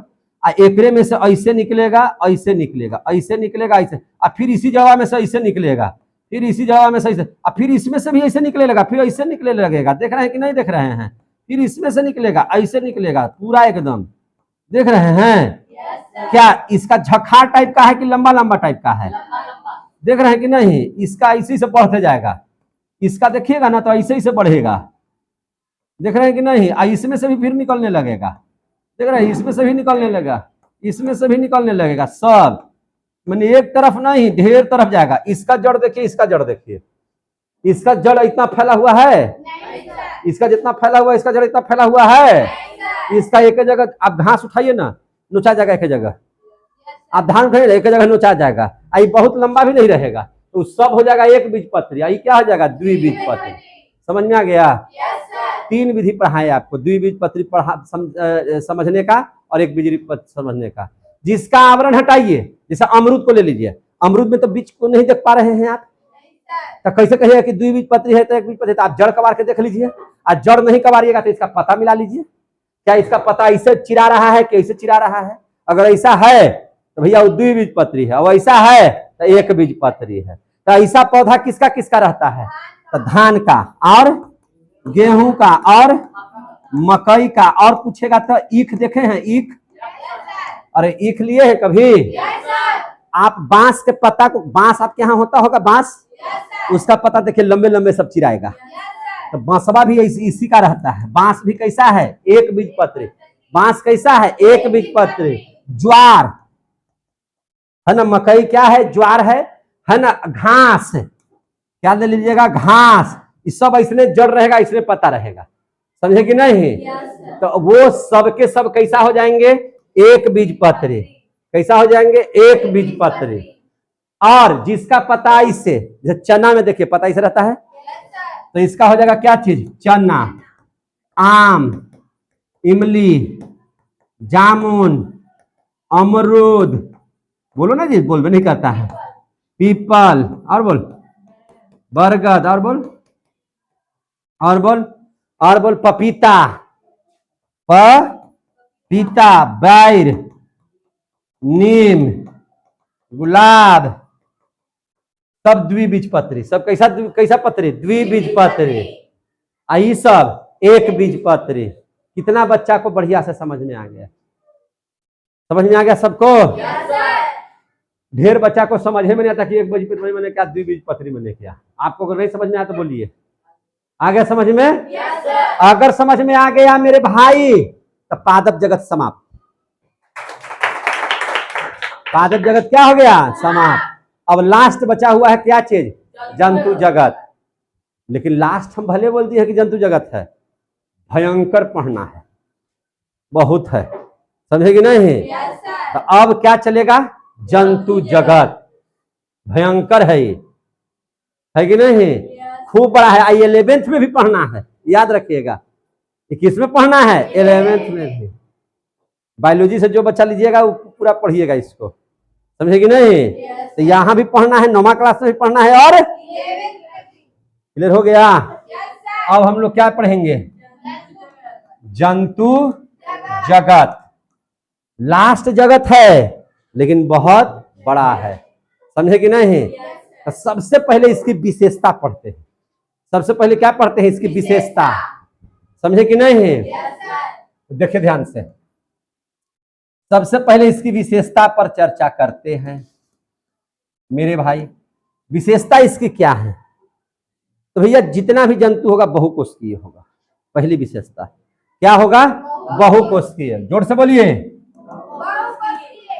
एकरे में से ऐसे निकलेगा, ऐसे निकलेगा, ऐसे निकलेगा, ऐसे, और फिर इसी जगह में से ऐसे निकलेगा, फिर इसी जगह में से ऐसे, और फिर इसमें से भी ऐसे निकले लगा, फिर ऐसे निकले लगेगा। देख रहे हैं कि नहीं देख रहे हैं? फिर इसमें से निकलेगा, ऐसे निकलेगा, पूरा एकदम। देख रहे हैं? क्या इसका झखाड़ टाइप का है कि लंबा लंबा टाइप का है? देख रहे हैं कि नहीं? इसका इसी से बढ़ते जाएगा, इसका देखिएगा ना तो ऐसे ही से बढ़ेगा। देख रहे हैं कि नहीं? इसमें से भी फिर निकलने लगेगा। देख रहे हैं? इसमें से भी निकलने लगेगा, इसमें से भी निकलने लगेगा, सब मैंने एक तरफ नहीं ढेर तरफ जाएगा। इसका जड़ देखिए, इसका जड़ देखिए, इसका जड़ इतना फैला हुआ है, इसका जितना फैला हुआ है, इसका जड़ इतना फैला हुआ है। इसका एक जगह आप घास उठाइए ना, नोचा जाएगा एक जगह, आप धान उठाइए एक जगह नोचा जाएगा, आई बहुत लंबा भी नहीं रहेगा, तो सब हो जाएगा एक बीजपत्री। आई क्या हो जाएगा? द्विबीजपत्री। समझ में आ गया? तीन विधि पढ़ाए आपको, द्विबीजपत्री समझने का और एक बीजपत्री समझने का। जिसका आवरण हटाइए, जैसे अमरूद को ले लीजिए, अमरूद में तो बीज को नहीं देख पा रहे हैं आप, तो कैसे कहिएगा कि द्विबीजपत्री है तो एक बीजपत्री? तो आप जड़ कबार के देख लीजिए, और जड़ नहीं कबारिएगा तो इसका पता मिला लीजिए, क्या इसका पता ऐसे चिरा रहा है कि ऐसे चिरा रहा है? अगर ऐसा है तो भैया वो द्विबीजपत्री है, और ऐसा है तो एक बीजपत्री है। तो ऐसा पौधा किसका किसका रहता है? तो धान का और गेहूं का और मकई का। और पूछेगा तो ईख देखे हैं? ईख, अरे ईख लिए हैं कभी? आप बांस के पत्ता को, बांस आपके यहाँ होता होगा बांस, उसका पत्ता देखिए लंबे लंबे सब चिराएगा। तो बांसवा भी इसी का रहता है। बांस भी कैसा है? एक बीजपत्री। बांस कैसा है? एक बीजपत्री। ज्वार है ना, मकई क्या है? ज्वार है ना। घास क्या ले लीजिएगा? घास। इस सब इसने जड़ रहेगा, इसने पता रहेगा। समझे कि नहीं? तो वो सबके सब कैसा हो जाएंगे? एक बीजपत्री। कैसा हो जाएंगे, एक बीजपत्री। और जिसका पताई से, जैसे चना में देखिए पताई से रहता है, तो इसका हो जाएगा क्या चीज, चना। आम, इमली, जामुन, अमरूद, बोलो ना जी, बोल भी नहीं करता है, पीपल, और बोल बरगद, और बोल पपीता, पपीता, बैर, नीम, गुलाब, सब द्विबीजपत्री। सब कैसा कैसा पत्री, द्विबीजपत्री। यही सब एक बीजपत्री। कितना बच्चा को बढ़िया से समझ में आ गया, समझ में आ गया सबको? ढेर बच्चा को समझ में नहीं आता कि एक बीजपत्री मैंने क्या, द्विबीजपत्री मैंने क्या। आपको अगर नहीं समझ में आया तो बोलिए, आ गया समझ में? अगर समझ में आ गया मेरे भाई तो पादप जगत समाप्त। पादप जगत क्या हो गया, समाप्त। अब लास्ट बचा हुआ है क्या चीज, जंतु जगत। लेकिन लास्ट हम भले बोल दिए कि जंतु जगत है, भयंकर पढ़ना है, बहुत है, समझेगी नहीं? तो अब क्या चलेगा, जंतु जगत। भयंकर है ये, है कि नहीं? खूब बड़ा है। 11th में भी पढ़ना है, याद रखिएगा। किस में पढ़ना है, 11th में भी। बायोलॉजी से जो बच्चा लीजिएगा वो पूरा पढ़िएगा इसको, समझेगी नहीं? तो यहाँ भी पढ़ना है, 9वीं क्लास में भी पढ़ना है, और क्लियर हो गया? अब हम लोग क्या पढ़ेंगे, जंतु जगत। लास्ट जगत है लेकिन बहुत बड़ा है, समझे कि नहीं? तो सबसे पहले इसकी विशेषता पढ़ते हैं। सबसे पहले क्या पढ़ते हैं, इसकी विशेषता, समझे कि नहीं? देखिए ध्यान से, सबसे पहले इसकी विशेषता पर चर्चा करते हैं मेरे भाई। विशेषता इसकी क्या है? तो भैया जितना भी जंतु होगा बहुकोषीय होगा। पहली विशेषता क्या होगा, बहुकोषीय। जोर से बोलिए,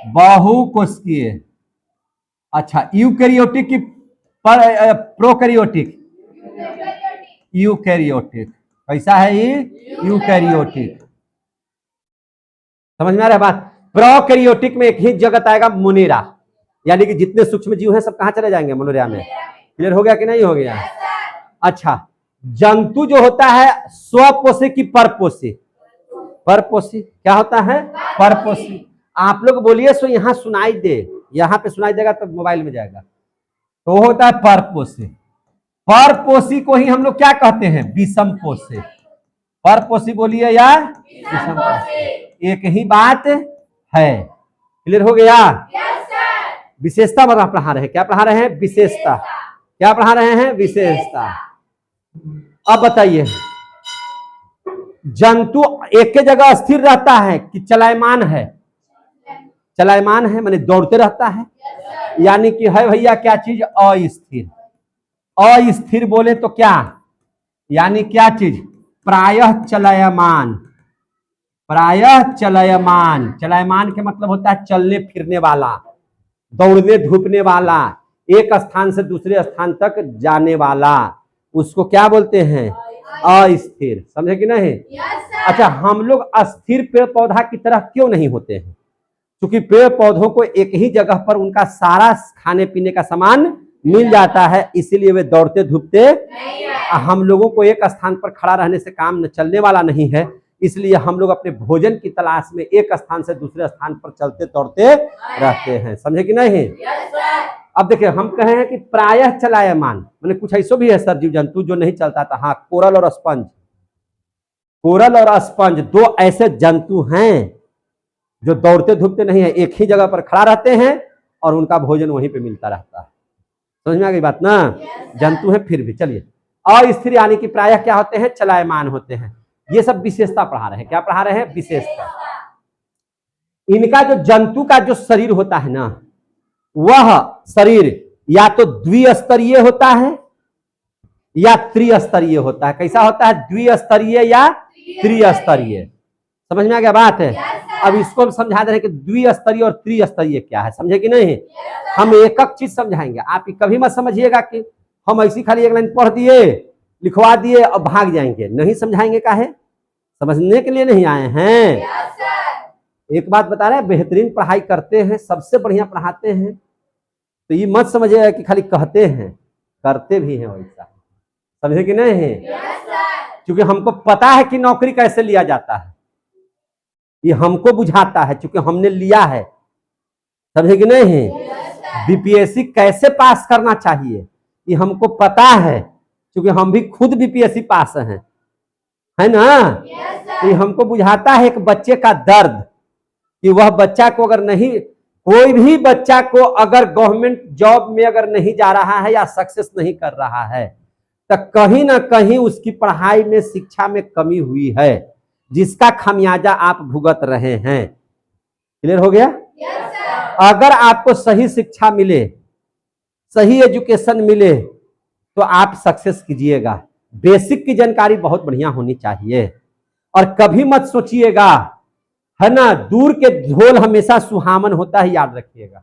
बहुकोषीय। अच्छा, यूकैरियोटिक की प्रोकैरियोटिक? यूकैरियोटिक। कैसा है ये, यूकैरियोटिक। समझ में आ रहा है बात? प्रोकैरियोटिक में एक ही जगत आएगा, मोनेरा, यानी कि जितने सूक्ष्म जीव हैं सब कहां चले जाएंगे, मोनेरा में। क्लियर हो गया कि नहीं हो गया? अच्छा, जंतु जो होता है स्वपोषी की परपोषी? परपोषी। क्या होता है, परपोषी। आप लोग बोलिए सो यहाँ सुनाई दे, यहाँ पे सुनाई देगा तो मोबाइल में जाएगा। तो वो होता है परपोषी। परपोषी को ही हम लोग क्या कहते हैं, विषमपोषी। परपोषी बोलिए या विषमपोषी, एक ही बात है। क्लियर हो गया? विशेषता पढ़ा रहे हैं। क्या पढ़ा रहे हैं, विशेषता। क्या पढ़ा रहे हैं, विशेषता। अब बताइए, जंतु एक के जगह स्थिर रहता है कि चलायमान है? चलायमान है, माने दौड़ते रहता है, यानी कि है भैया क्या चीज, अस्थिर। अस्थिर बोले तो क्या, यानी क्या चीज, प्रायः चलायमान। प्रायः चलायमान। चलायमान के मतलब होता है चलने फिरने वाला, दौड़ने धूपने वाला, एक स्थान से दूसरे स्थान तक जाने वाला, उसको क्या बोलते हैं, अस्थिर। समझे कि नहीं? अच्छा, हम लोग अस्थिर पेड़ पौधा की तरह क्यों नहीं होते हैं? क्योंकि पेड़ पौधों को एक ही जगह पर उनका सारा खाने पीने का सामान मिल जाता है, इसीलिए वे दौड़ते धूपते। हम लोगों को एक स्थान पर खड़ा रहने से काम चलने वाला नहीं है, इसलिए हम लोग अपने भोजन की तलाश में एक स्थान से दूसरे स्थान पर चलते दौड़ते रहते हैं। समझे कि नहीं? अब देखिए, हम कहे हैं कि प्रायः चलायमान, मैंने कुछ ऐसा भी है सर जीव जंतु जो नहीं चलता था। हाँ, कोरल और स्पंज। कोरल और स्पंज दो ऐसे जंतु हैं जो दौड़ते धूपते नहीं है, एक ही जगह पर खड़ा रहते हैं और उनका भोजन वहीं पे मिलता रहता है। समझ में आ गई बात ना? जंतु है फिर भी। चलिए, अस्थिर यानी कि प्रायः क्या होते हैं, चलायमान होते हैं। ये सब विशेषता पढ़ा रहे हैं। क्या पढ़ा रहे हैं, विशेषता। इनका जो जंतु का जो शरीर होता है ना, वह शरीर या तो द्विस्तरीय होता है या त्रिस्तरीय होता है। कैसा होता है, द्विस्तरीय या त्रिस्तरीय। समझ में आ गया बात है? अब इसको हम समझा दे रहे हैं कि द्विस्तरीय और त्रिस्तरीय क्या है, समझे कि नहीं? हम एक एक चीज समझाएंगे। आप कभी मत समझिएगा कि हम ऐसी खाली एक लाइन पढ़ दिए, लिखवा दिए और भाग जाएंगे। नहीं समझाएंगे, काहे? समझने के लिए नहीं आए हैं। एक बात बता रहे हैं, बेहतरीन पढ़ाई करते हैं, सबसे बढ़िया पढ़ाते हैं, तो ये मत समझिएगा कि खाली कहते हैं, करते भी हैं वैसा, समझे कि नहीं है? क्योंकि हमको पता है कि नौकरी कैसे लिया जाता है, ये हमको बुझाता है क्योंकि हमने लिया है, समझे कि नहीं है? बीपीएससी कैसे पास करना चाहिए ये हमको पता है क्योंकि हम भी खुद बीपीएससी पास हैं, है ना? तो ये हमको बुझाता है एक बच्चे का दर्द कि वह बच्चा को अगर नहीं, कोई भी बच्चा को अगर गवर्नमेंट जॉब में अगर नहीं जा रहा है या सक्सेस नहीं कर रहा है तो कहीं ना कहीं उसकी पढ़ाई में, शिक्षा में कमी हुई है, जिसका खामियाजा आप भुगत रहे हैं। क्लियर हो गया? अगर आपको सही शिक्षा मिले, सही एजुकेशन मिले तो आप सक्सेस कीजिएगा। बेसिक की जानकारी बहुत बढ़िया होनी चाहिए और कभी मत सोचिएगा, है ना, दूर के ढोल हमेशा सुहावन होता है, याद रखिएगा,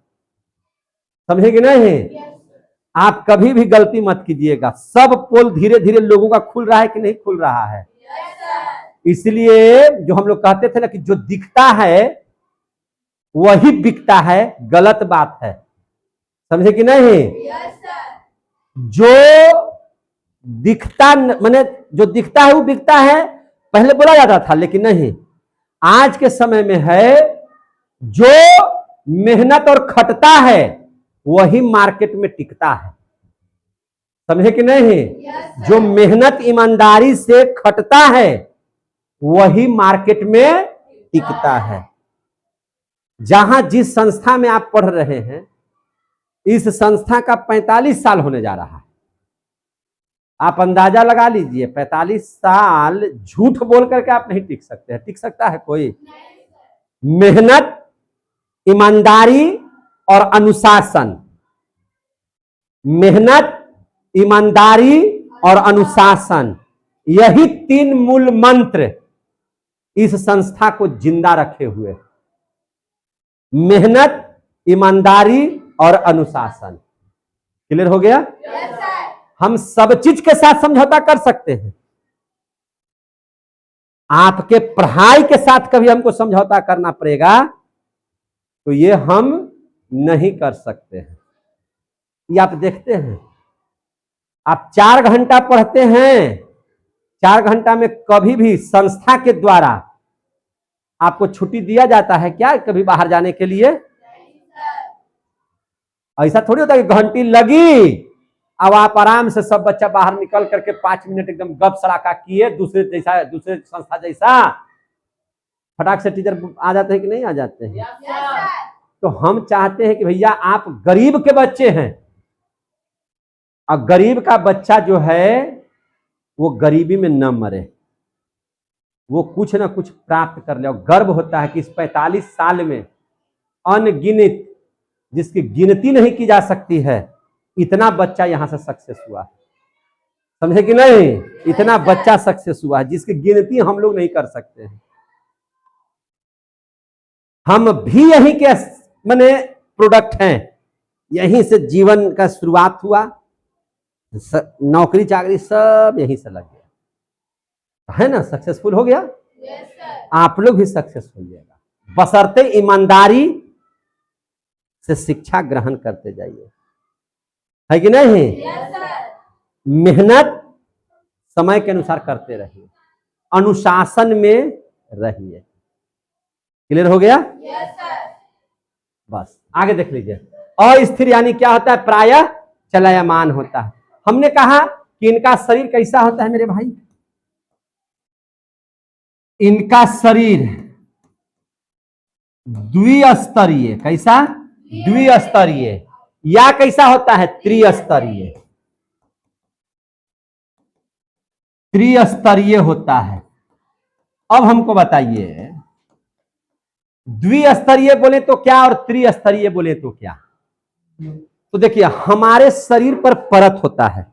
समझे कि नहीं? आप कभी भी गलती मत कीजिएगा। सब पोल धीरे धीरे लोगों का खुल रहा है कि नहीं खुल रहा है? इसलिए जो हम लोग कहते थे ना कि जो दिखता है वही बिकता है, गलत बात है, समझे कि नहीं? जो दिखता, माने जो दिखता है वो बिकता है, पहले बोला जाता था, लेकिन नहीं, आज के समय में है जो मेहनत और खटता है वही मार्केट में टिकता है, समझे कि नहीं? जो मेहनत ईमानदारी से खटता है वही मार्केट में टिकता है। जहां जिस संस्था में आप पढ़ रहे हैं, इस संस्था का 45 साल होने जा रहा है। आप अंदाजा लगा लीजिए, 45 साल झूठ बोल करके आप नहीं टिक सकते हैं। टिक सकता है कोई? मेहनत, ईमानदारी और अनुशासन, मेहनत, ईमानदारी और अनुशासन, यही 3 मूल मंत्र इस संस्था को जिंदा रखे हुए। मेहनत, ईमानदारी और अनुशासन। क्लियर हो गया? हम सब चीज के साथ समझौता कर सकते हैं, आपके पढ़ाई के साथ कभी हमको समझौता करना पड़ेगा तो ये हम नहीं कर सकते हैं। ये आप देखते हैं, आप 4 घंटा पढ़ते हैं, 4 घंटा में कभी भी संस्था के द्वारा आपको छुट्टी दिया जाता है क्या कभी बाहर जाने के लिए? ऐसा थोड़ी होता है कि घंटी लगी अब आप आराम से सब बच्चा बाहर निकल करके 5 मिनट एकदम गप सड़ाका किए, दूसरे संस्था जैसा फटाक से टीचर आ जाते हैं कि नहीं आ जाते हैं? तो हम चाहते हैं कि भैया आप गरीब के बच्चे हैं और गरीब का बच्चा जो है वो गरीबी में न मरे, वो कुछ ना कुछ प्राप्त कर ले। और गर्व होता है कि इस 45 साल में अनगिनत, जिसकी गिनती नहीं की जा सकती है, इतना बच्चा यहां से सक्सेस हुआ, समझे कि नहीं? इतना बच्चा सक्सेस हुआ है जिसकी गिनती हम लोग नहीं कर सकते हैं। हम भी यहीं के माने प्रोडक्ट हैं, यहीं से जीवन का शुरुआत हुआ, नौकरी चाकरी सब यहीं से लग गया, है ना? सक्सेसफुल हो गया। आप लोग भी सक्सेस हो जाएगा, बशर्ते ईमानदारी से शिक्षा ग्रहण करते जाइए, है कि नहीं? मेहनत समय के अनुसार करते रहिए, अनुशासन में रहिए। क्लियर हो गया? बस आगे देख लीजिए। अस्थिर यानी क्या होता है? प्रायः चलायमान होता है। हमने कहा कि इनका शरीर कैसा होता है मेरे भाई? इनका शरीर द्विस्तरीय, कैसा? द्विस्तरीय, या कैसा होता है? त्रिस्तरीय, त्रिस्तरीय होता है। अब हमको बताइए, द्विस्तरीय बोले तो क्या और त्रिस्तरीय बोले तो क्या? तो देखिए, हमारे शरीर पर परत होता है।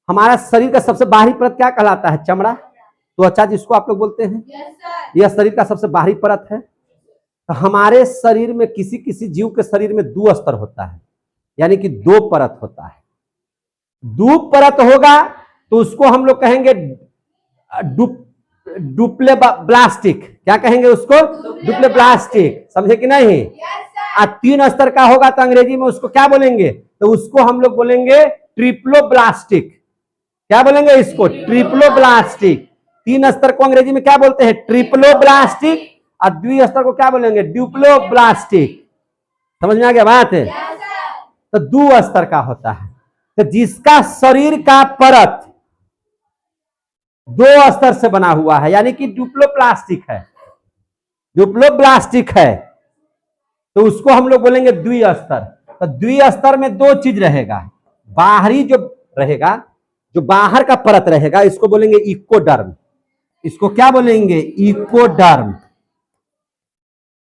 हमारा शरीर का सबसे बाहरी परत क्या कहलाता है? चमड़ा, त्वचा जिसको आप लोग बोलते हैं, यह शरीर का सबसे बाहरी परत है। तो हमारे शरीर में किसी किसी जीव के शरीर में 2 स्तर होता है, यानी कि 2 परत होता है। 2 परत होगा तो उसको हम लोग कहेंगे डुप्ले ब्लास्टिक, क्या कहेंगे उसको? डुप्ले ब्लास्टिक, समझे कि नहीं? तीन स्तर का होगा तो अंग्रेजी में उसको क्या बोलेंगे? तो उसको हम लोग बोलेंगे ट्रिप्लो ब्लास्टिक। क्या बोलेंगे इसको? ट्रिप्लो ब्लास्टिक। तीन स्तर को अंग्रेजी में क्या बोलते हैं? ट्रिप्लो ब्लास्टिक। और द्वि स्तर को क्या बोलेंगे? ड्यूप्लो ब्लास्टिक। समझ में आ गया बात है? तो दो स्तर का होता है, तो जिसका शरीर का परत दो स्तर से बना हुआ है, यानी कि ड्यूप्लो प्लास्टिक है, ड्यूप्लो प्लास्टिक है, तो उसको हम लोग बोलेंगे द्विस्तर। तो द्विस्तर में दो चीज रहेगा, बाहरी जो रहेगा, जो बाहर का परत रहेगा, इसको बोलेंगे इकोडर्म। इसको क्या बोलेंगे? इकोडर्म।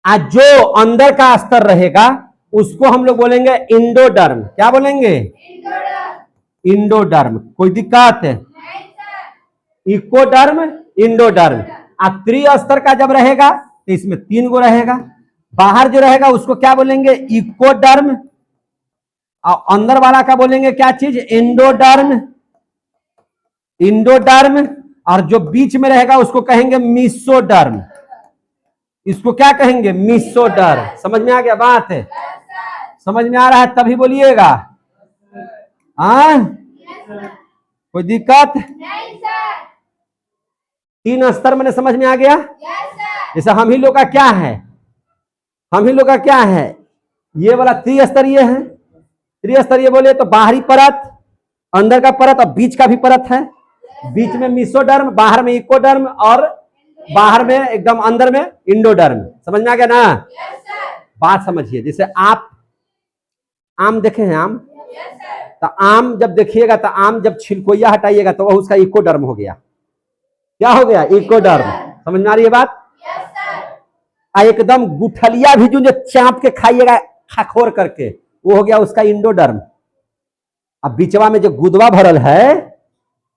आज जो अंदर का स्तर रहेगा उसको हम लोग बोलेंगे इंडोडर्म। क्या बोलेंगे? इंडोडर्म। कोई दिक्कत है? इकोडर्म, इंडोडर्म। त्रिस्तर का जब रहेगा तो इसमें तीन गो रहेगा, बाहर जो रहेगा उसको क्या बोलेंगे? इकोडर्म। और अंदर वाला का बोलेंगे क्या चीज? इंडोडर्म। इंडोडर्म। और जो बीच में रहेगा उसको कहेंगे मीसोडर्म। इसको क्या कहेंगे? मीसोडर्म। समझ में आ गया बात है? समझ में आ रहा है तभी बोलिएगा। कोई दिक्कत? तीन स्तर मैंने समझ में आ गया। जैसे हम ही लोग का क्या है? हम ही लोग का क्या है? ये वाला त्रिस्तरीय है। त्रिस्तरीय बोले तो बाहरी परत, अंदर का परत और बीच का भी परत है। बीच में मीसोडर्म, बाहर में इकोडर्म और बाहर में एकदम अंदर में इंडोडर्म। समझ में आ गया ना? बात समझिए। जैसे आप आम देखे हैं? आम, तो आम जब देखिएगा तो आम जब छिलकोइया हटाइएगा तो वह उसका इकोडर्म हो गया। क्या हो गया? इकोडर्म। समझ में आ रही है बात? एकदम गुठलिया भी जो चाप के खाइएगा खखोर करके, वो हो गया उसका इंडोडर्म। अब बीचवा में जो गुदवा भरल है,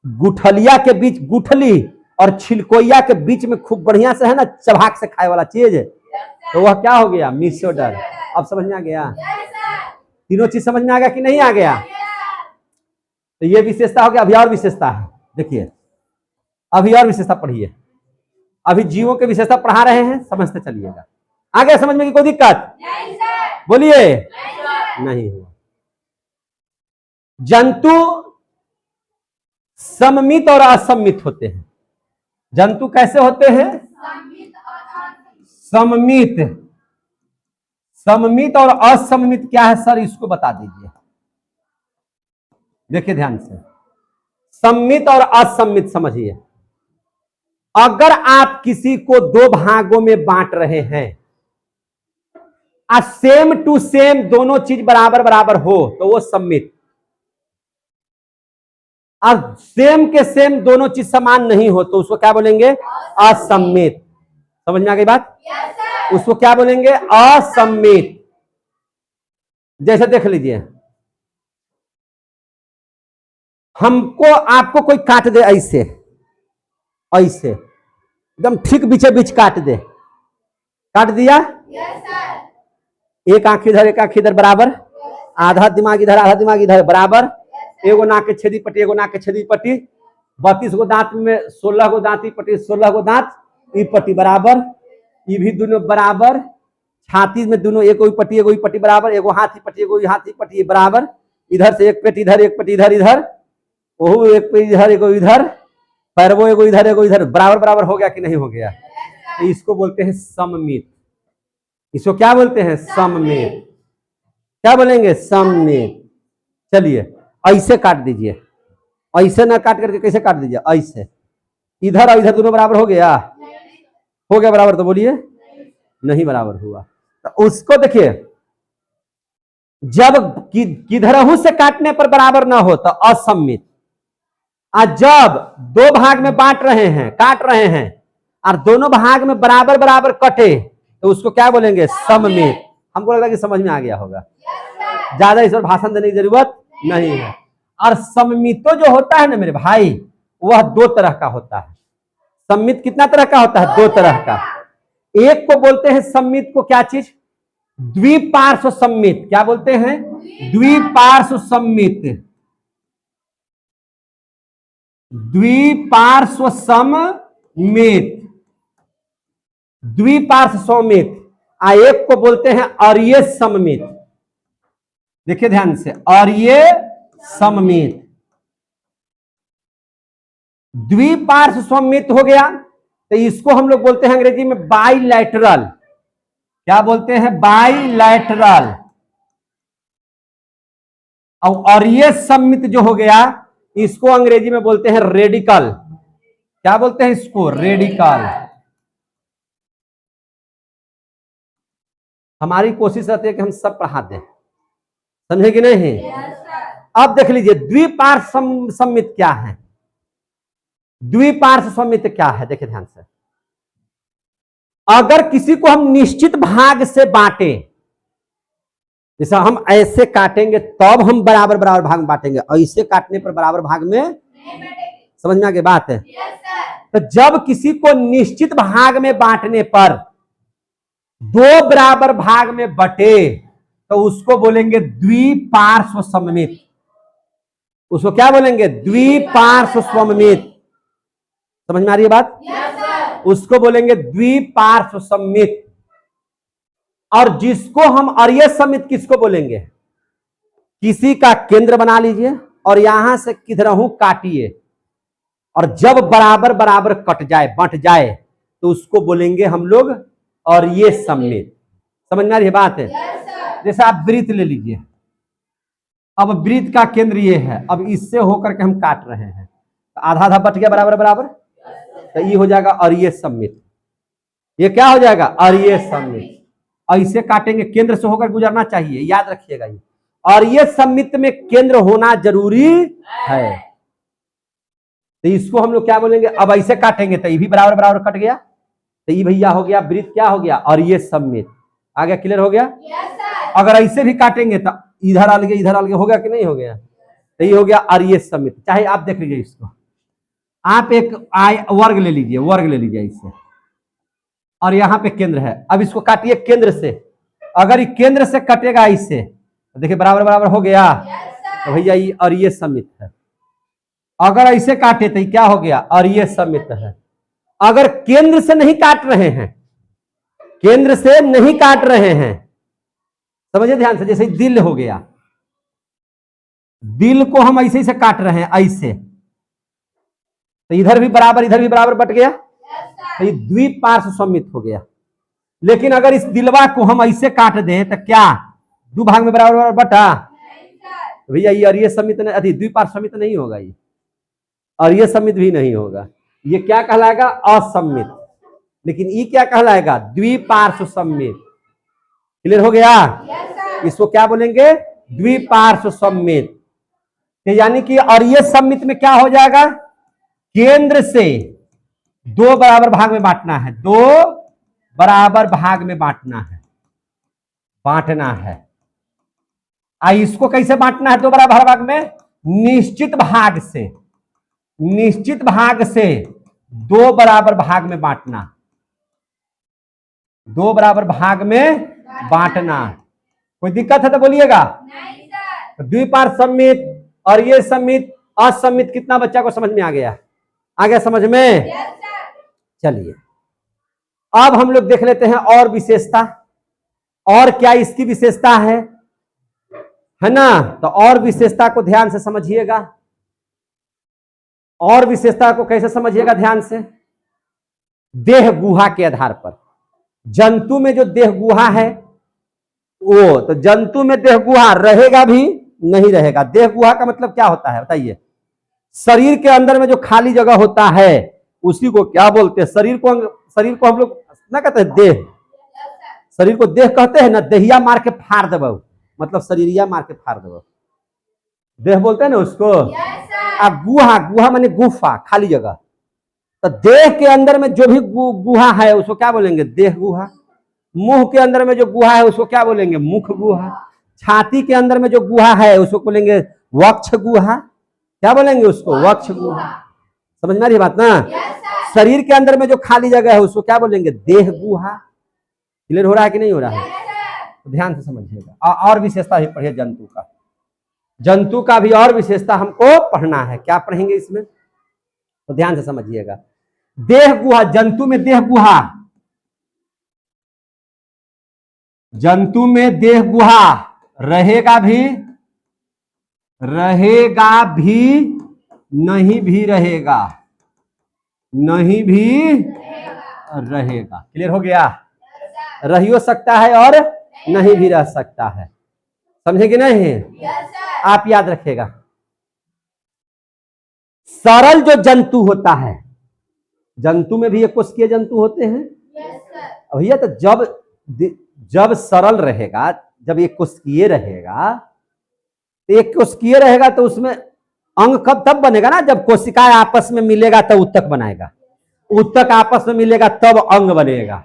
गुठलिया के बीच, गुठली और छिलकोइया के बीच में खूब बढ़िया से है ना चबाक से खाए वाला चीज, तो वह क्या हो गया? मीसोडर्म। अब समझ में आ गया? तीनों चीज समझ में आ गया कि नहीं आ गया? तो ये विशेषता हो गया। अभी और विशेषता है, देखिए अभी और विशेषता पढ़िए। अभी जीवों के विशेषता पढ़ा रहे हैं, समझते चलिएगा। आ गया समझ में? कि कोई दिक्कत? बोलिए। नहीं हुआ। जंतु सममित और असममित होते हैं। जंतु कैसे होते हैं? सममित। सममित और असममित क्या है सर? इसको बता दीजिए। देखिए ध्यान से, सममित और असममित समझिए। अगर आप किसी को दो भागों में बांट रहे हैं, सेम टू सेम दोनों चीज बराबर बराबर हो तो वो सममित। और सेम के सेम दोनों चीज समान नहीं हो तो उसको क्या बोलेंगे? असममित। समझ में आ गई बात? उसको क्या बोलेंगे? असममित। जैसे देख लीजिए, हमको आपको कोई काट दे ऐसे, ऐसे एकदम ठीक बीचे बीच काट दे, काट दिया, एक आंख इधर एक आंख इधर बराबर, आधा दिमाग इधर आधा दिमाग इधर बराबर, एगो नाक के छेदी पट्टी एगो नाक के छेदी पट्टी, 32 गो दांत में 16 गो दांत पट्टी 16 गो दांत ई पट्टी बराबर, ये भी दोनों बराबर, छाती में दोनों एक पट्टी बराबर, एगो हाथी पट्टी एगो हाथी पट्टी बराबर, इधर से एक पेट इधर एक पेट इधर इधर, वो एक पेट इधर एगो इधर, पैरवो एगो इधर बराबर बराबर हो गया कि नहीं हो गया? तो इसको बोलते हैं सममित। इसको क्या बोलते हैं? सममित। क्या बोलेंगे? सममित। चलिए ऐसे काट दीजिए, ऐसे ना काट करके कैसे काट दीजिए? ऐसे इधर और इधर दोनों बराबर हो गया? हो गया बराबर? तो बोलिए नहीं बराबर हुआ। तो उसको देखिए, जब किधरहू से काटने पर बराबर ना हो तो असममित। आज जब दो भाग में बांट रहे हैं, काट रहे हैं, और दोनों भाग में बराबर बराबर कटे तो उसको क्या बोलेंगे? सममित। हमको लगता है कि समझ में आ गया होगा, ज्यादा इस पर भाषण देने की जरूरत नहीं है। और सममितो जो होता है ना मेरे भाई, वह दो तरह का होता है। सममित कितना तरह का होता है? दो तरह का। एक को बोलते हैं सममित को क्या चीज? द्विपार्श्व सममित। क्या बोलते हैं? द्विपार्श्व सममित। द्विपार्श्व सममित। मित, द्विपार्श्व सममित, एक को बोलते हैं अरीय सममित। देखिए ध्यान से, अरीय सममित, द्विपार्श्व सममित हो गया तो इसको हम लोग बोलते हैं अंग्रेजी में बाइलैटरल। क्या बोलते हैं? बाइलैटरल। और अरीय सममित जो हो गया इसको अंग्रेजी में बोलते हैं रेडिकल। क्या बोलते हैं इसको? रेडिकल। हमारी कोशिश रहती है कि हम सब पढ़ा दें, समझे कि नहीं? अब देख लीजिए द्विपार्श्व सममित क्या है। द्विपार्श्व सममित क्या है देखिए ध्यान से, अगर किसी को हम निश्चित भाग से बांटे, जैसा हम ऐसे काटेंगे तब हम बराबर बराबर भाग में बांटेंगे, ऐसे काटने पर बराबर भाग में समझ में आ गई बात है? तो जब किसी को निश्चित भाग में बांटने पर दो बराबर भाग में बटे तो उसको बोलेंगे द्विपार्श्व सममित। उसको क्या बोलेंगे? द्विपार्श्व सममित। समझ में आ रही है बात? उसको बोलेंगे द्विपार्श्व सममित। और जिसको हम अरीय सममित किसको बोलेंगे? किसी का केंद्र बना लीजिए और यहां से किधरहू काटिए और जब बराबर बराबर कट जाए, बंट जाए, तो उसको बोलेंगे हम लोग अरीय सममित। समझ में आ रही है बात है? जैसे आप वृत्त ले लीजिए, अब वृत्त का केंद्र ये है, अब इससे होकर के हम काट रहे हैं, तो आधा आधा बट गया बराबर बराबर, तो ये हो जाएगा अरीय सममित। ये क्या हो जाएगा? अरीय सममित। ऐसे काटेंगे, केंद्र से होकर गुजरना चाहिए, याद रखिएगा ये। अरीय सममित में केंद्र होना जरूरी है। तो इसको हम लोग क्या बोलेंगे? अब ऐसे काटेंगे तो ये भी बराबर बराबर कट गया, तो ये भैया हो गया वृत्त, क्या हो गया? अरीय सममित। आगे क्लियर हो गया? अगर ऐसे भी काटेंगे तो इधर अलगे इधर अलगे हो गया कि नहीं हो गया? तो ये हो गया अरीय सममित। चाहे आप देख लीजिए इसको, आप एक वर्ग ले लीजिए, वर्ग ले लीजिए इससे, और यहां पे केंद्र है। अब इसको काटिए केंद्र से, अगर ये केंद्र से कटेगा इससे, तो देखिए बराबर बराबर हो गया, तो भैया ये अरीय सममित है। अगर ऐसे काटे तो क्या हो गया? अरीय सममित है। अगर केंद्र से नहीं काट रहे हैं, केंद्र से नहीं काट रहे हैं, समझिए ध्यान से, जैसे दिल हो गया, दिल को हम ऐसे से काट रहे हैं ऐसे, तो इधर भी बराबर बट गया, तो ये द्विपार्श्व सममित हो गया। लेकिन अगर इस दिलवा को हम ऐसे काट दें तो क्या दो भाग में बराबर बराबर बटा? भैया ये अरीय सममित नहीं, अति द्विपार्श्व सममित नहीं होगा, ये अरीय सममित भी नहीं होगा। ये क्या कहलाएगा? असममित। लेकिन ये क्या कहलाएगा? द्विपार्श्व सममित। क्लियर हो गया? इसको क्या बोलेंगे? द्विपार्श्व सममित। यानी कि अरीय सममित में क्या हो जाएगा? केंद्र से दो बराबर भाग में बांटना है, दो बराबर भाग में बांटना है, बांटना है। इसको कैसे बांटना है दो बराबर भाग में? निश्चित भाग से, निश्चित भाग से दो बराबर भाग में बांटना, दो बराबर भाग में बांटना। कोई दिक्कत है तो बोलिएगा। द्विपार्श्व सममित, अरीय सममित, असममित, कितना बच्चा को समझ में आ गया? आ गया समझ में? चलिए अब हम लोग देख लेते हैं और विशेषता, और क्या इसकी विशेषता है ना? तो और विशेषता को ध्यान से समझिएगा। और विशेषता को कैसे समझिएगा? ध्यान से, देह गुहा के आधार पर। जंतु में जो देह गुहा है वो, तो जंतु में देह गुहा रहेगा भी नहीं रहेगा। देह गुहा का मतलब क्या होता है बताइए? शरीर के अंदर में जो खाली जगह होता है उसी को क्या बोलते हैं? शरीर को हम लोग ना कहते हैं देह, शरीर को देह कहते हैं ना। देहिया मार के फाड़ दबो, मतलब शरीरिया मार के फाड़ दबो, देह बोलते हैं ना उसको। गुहा, गुहा माने गुफा, खाली जगह। तो देह के अंदर में जो भी गुहा है उसको क्या बोलेंगे? देह गुहा। मुंह के अंदर में जो गुहा है उसको क्या बोलेंगे? मुख गुहा। छाती के अंदर में जो गुहा है उसको बोलेंगे वक्ष गुहा। क्या बोलेंगे उसको? वक्ष गुहा। समझ में आ रही बात ना? शरीर के अंदर में जो खाली जगह है उसको क्या बोलेंगे? देह गुहा। क्लियर हो रहा है कि नहीं हो रहा है? तो ध्यान से समझिएगा। और विशेषता भी पढ़िए जंतु का। जंतु का भी और विशेषता हमको पढ़ना है। क्या पढ़ेंगे इसमें? तो ध्यान से समझिएगा। देह गुहा, जंतु में देह गुहा, जंतु में देह गुहा रहेगा भी, रहेगा भी, नहीं भी रहेगा, नहीं भी रहेगा। क्लियर हो गया? रही हो सकता है और नहीं भी रह सकता है। समझे कि नहीं? आप याद रखिएगा, सरल जो जंतु होता है, जंतु में भी एक कोशिकीय जंतु होते हैं भैया, तो जब सरल रहेगा, जब एक कोशिकीय रहेगा, तो एक कोशिकीय रहेगा तो उसमें अंग कब तब बनेगा ना, जब कोशिकाएं आपस में मिलेगा तब उत्तक बनाएगा, उत्तक आपस में मिलेगा तब अंग बनेगा।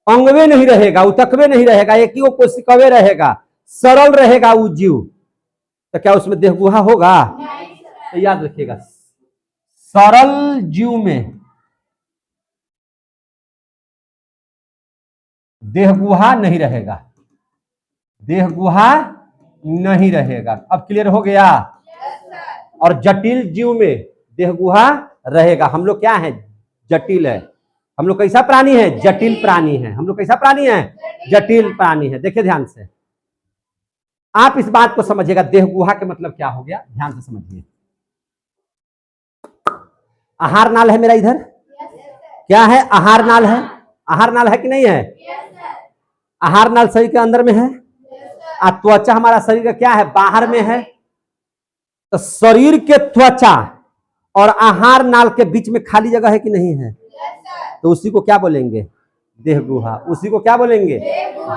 अंगवे नहीं रहेगा, उत्तकवे नहीं रहेगा, एक ही वो कोशिकावे रहेगा, सरल रहेगा वो जीव, तो क्या उसमें देह गुहा होगा? तो याद रखिएगा, सरल जीव में देह गुहा नहीं रहेगा, देह गुहा नहीं रहेगा। अब क्लियर हो गया? और जटिल जीव में देह गुहा रहेगा। हम लोग क्या है? जटिल है। हम लोग कैसा प्राणी है? जटिल प्राणी है। हम लोग कैसा प्राणी है? जटिल प्राणी है। देखिए ध्यान से, आप इस बात को समझिएगा, देह गुहा के मतलब क्या हो गया, ध्यान से समझिए। आहार नाल है मेरा इधर, क्या है? आहार नाल है। आहार नाल है कि नहीं है? आहार नाल शरीर के अंदर में है, और त्वचा हमारा शरीर का क्या है? बाहर में है। तो शरीर के त्वचा और आहार नाल के बीच में खाली जगह है कि नहीं है? तो उसी को क्या बोलेंगे? देह गुहा। उसी को क्या बोलेंगे?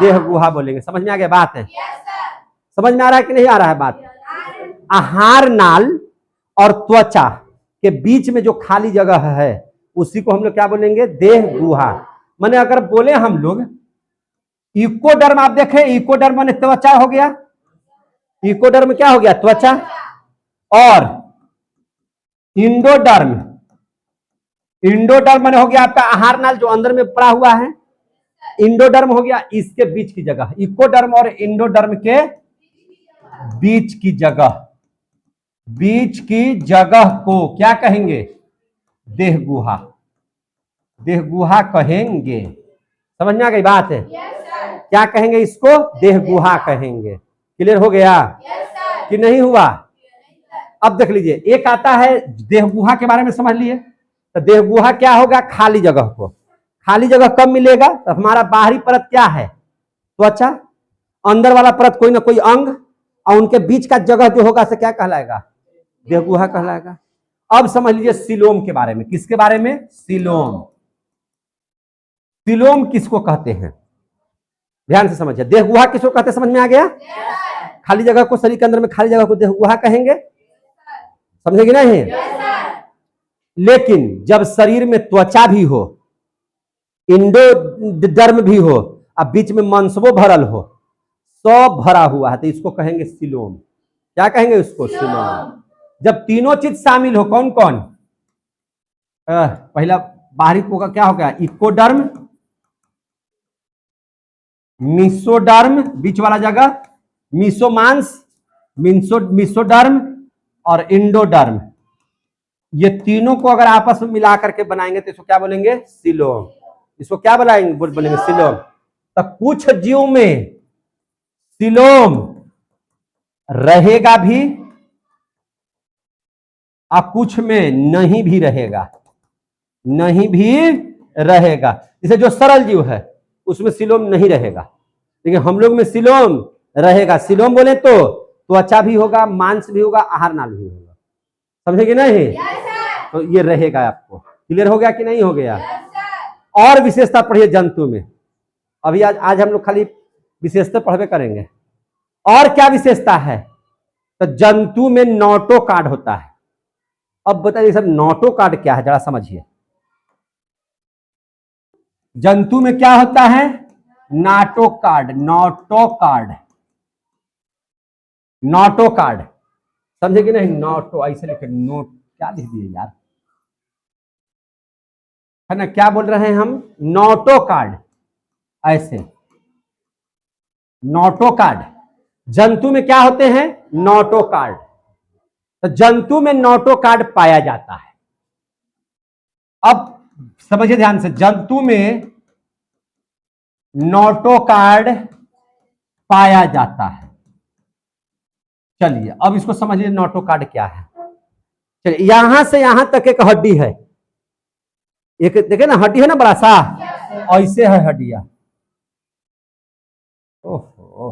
देह गुहा बोलेंगे। समझ में आ गया बात है? समझ में आ रहा है कि नहीं आ रहा है बात? आहार नाल और त्वचा के बीच में जो खाली जगह है उसी को हम लोग क्या बोलेंगे? देह गुहा। माने अगर बोले हम लोग इकोडर्म, आप देखें इकोडर्म माने त्वचा हो गया, इकोडर्म क्या हो गया? त्वचा। और इंडोडर्म, इंडोडर्म माने हो गया आपका आहार नाल जो अंदर में पड़ा हुआ है, इंडोडर्म हो गया इसके बीच की जगह। इकोडर्म और इंडोडर्म के बीच की जगह, बीच की जगह को क्या कहेंगे? देह गुहा। देह गुहा कहेंगे। समझ में आ गई बात है? क्या कहेंगे इसको? देह गुहा कहेंगे। क्लियर हो गया कि नहीं हुआ? अब देख लीजिए, एक आता है देह गुहा के बारे में समझ लिए। तो देह गुहा क्या होगा? खाली जगह को। खाली जगह कब मिलेगा? तो हमारा बाहरी परत क्या है? त्वचा। अंदर वाला परत कोई ना कोई अंग, और उनके बीच का जगह जो होगा से क्या कहलाएगा? देह गुहा कहलाएगा। अब समझ लीजिए सीलोम के बारे में। किसके बारे में? सीलोम। सीलोम किसको कहते हैं? ध्यान से समझिए, देह गुहा किसको कहते हैं? समझ में आ गया? खाली जगह को, शरीर के अंदर में खाली जगह को देह गुहा कहेंगे। समझेगी नहीं? लेकिन जब शरीर में त्वचा भी हो, इंडोडर्म भी हो, अब बीच में मांसवो भरल हो, सब भरा हुआ है, तो इसको कहेंगे सीलोम। क्या कहेंगे उसको? सीलोम। जब तीनों चीज शामिल हो, कौन कौन? पहला बाहरी को का क्या हो गया? इकोडर्म, मिसोडर्म बीच वाला जगह, मिसोमांस, मिसोडर्म और इंडोडर्म। ये तीनों को अगर आपस में मिला करके बनाएंगे तो इसको क्या बोलेंगे? सीलोम। इसको क्या बोलेंगे? सीलोम। तो कुछ जीव में सीलोम रहेगा भी और कुछ में नहीं भी रहेगा, नहीं भी रहेगा। जैसे जो सरल जीव है उसमें सीलोम नहीं रहेगा, लेकिन हम लोग में सीलोम रहेगा। सीलोम बोले तो त्वचा भी होगा, मांस भी होगा, आहार नाल भी होगा। समझे कि नहीं? तो ये रहेगा आपको। क्लियर हो गया कि नहीं हो गया? और विशेषता पढ़िए जंतु में। अभी आज हम लोग खाली विशेषता पढ़वे करेंगे। और क्या विशेषता है? तो जंतु में नोटोकार्ड होता है। अब बताइए सर नोटोकार्ड क्या है, जरा समझिए। जंतु में क्या होता है? नाटोकार्ड, नोटोकार्ड, नोटोकार्ड। समझे कि नहीं? नोटो ऐसे लिखे, नोट क्या लिख दिए यार, है ना? क्या बोल रहे हैं हम? नोटोकार्ड। ऐसे नोटोकार्ड। जंतु में क्या होते हैं? नोटोकार्ड। तो जंतु में नोटोकार्ड पाया जाता है। अब समझिए ध्यान से, जंतु में नोटोकार्ड पाया जाता है। चलिए अब इसको समझिए नोटोकार्ड क्या है। चलिए यहां से यहां तक एक हड्डी है, एक देखे ना हड्डी है ना बड़ा सा, ऐसे है हड्डियां। ओहो,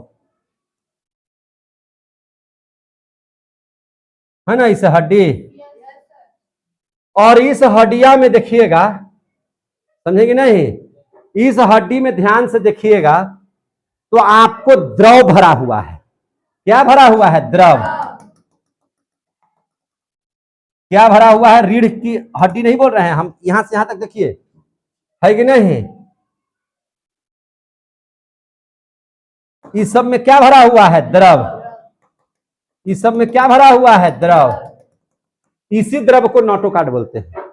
है ना इस हड्डी, और इस हड्डिया में देखिएगा, समझेंगे नहीं, इस हड्डी में ध्यान से देखिएगा तो आपको द्रव भरा हुआ है। क्या भरा हुआ है? द्रव। क्या भरा हुआ है? रीढ़ की हड्डी नहीं बोल रहे हैं हम, यहां से यहां तक देखिए, है कि नहीं? इस सब में क्या भरा हुआ है? द्रव। इस सब में क्या भरा हुआ है? द्रव। इसी द्रव को नोटोकार्ड बोलते हैं।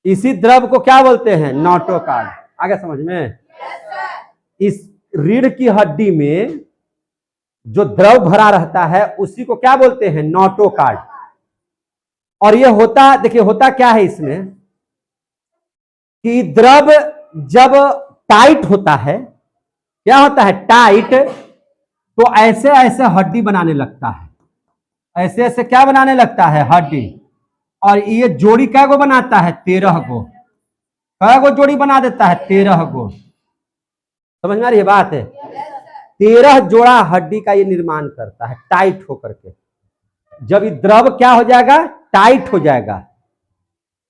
इसी द्रव को क्या बोलते हैं? नोटोकार्ड। आगे समझ में? इस रीढ़ की हड्डी में जो द्रव भरा रहता है उसी को क्या बोलते हैं? नोटोकार्ड। और ये होता, देखिए होता क्या है इसमें कि द्रव जब टाइट होता है, क्या होता है? टाइट, तो ऐसे ऐसे हड्डी बनाने लगता है, ऐसे ऐसे क्या बनाने लगता है? हड्डी। और ये जोड़ी कै गो बनाता है? 13 गो। कै गो जोड़ी बना देता है? 13 गो। समझ में आ रही है बात है? 13 जोड़ा हड्डी का ये निर्माण करता है टाइट होकर के। जब ये द्रव क्या हो जाएगा? टाइट हो जाएगा,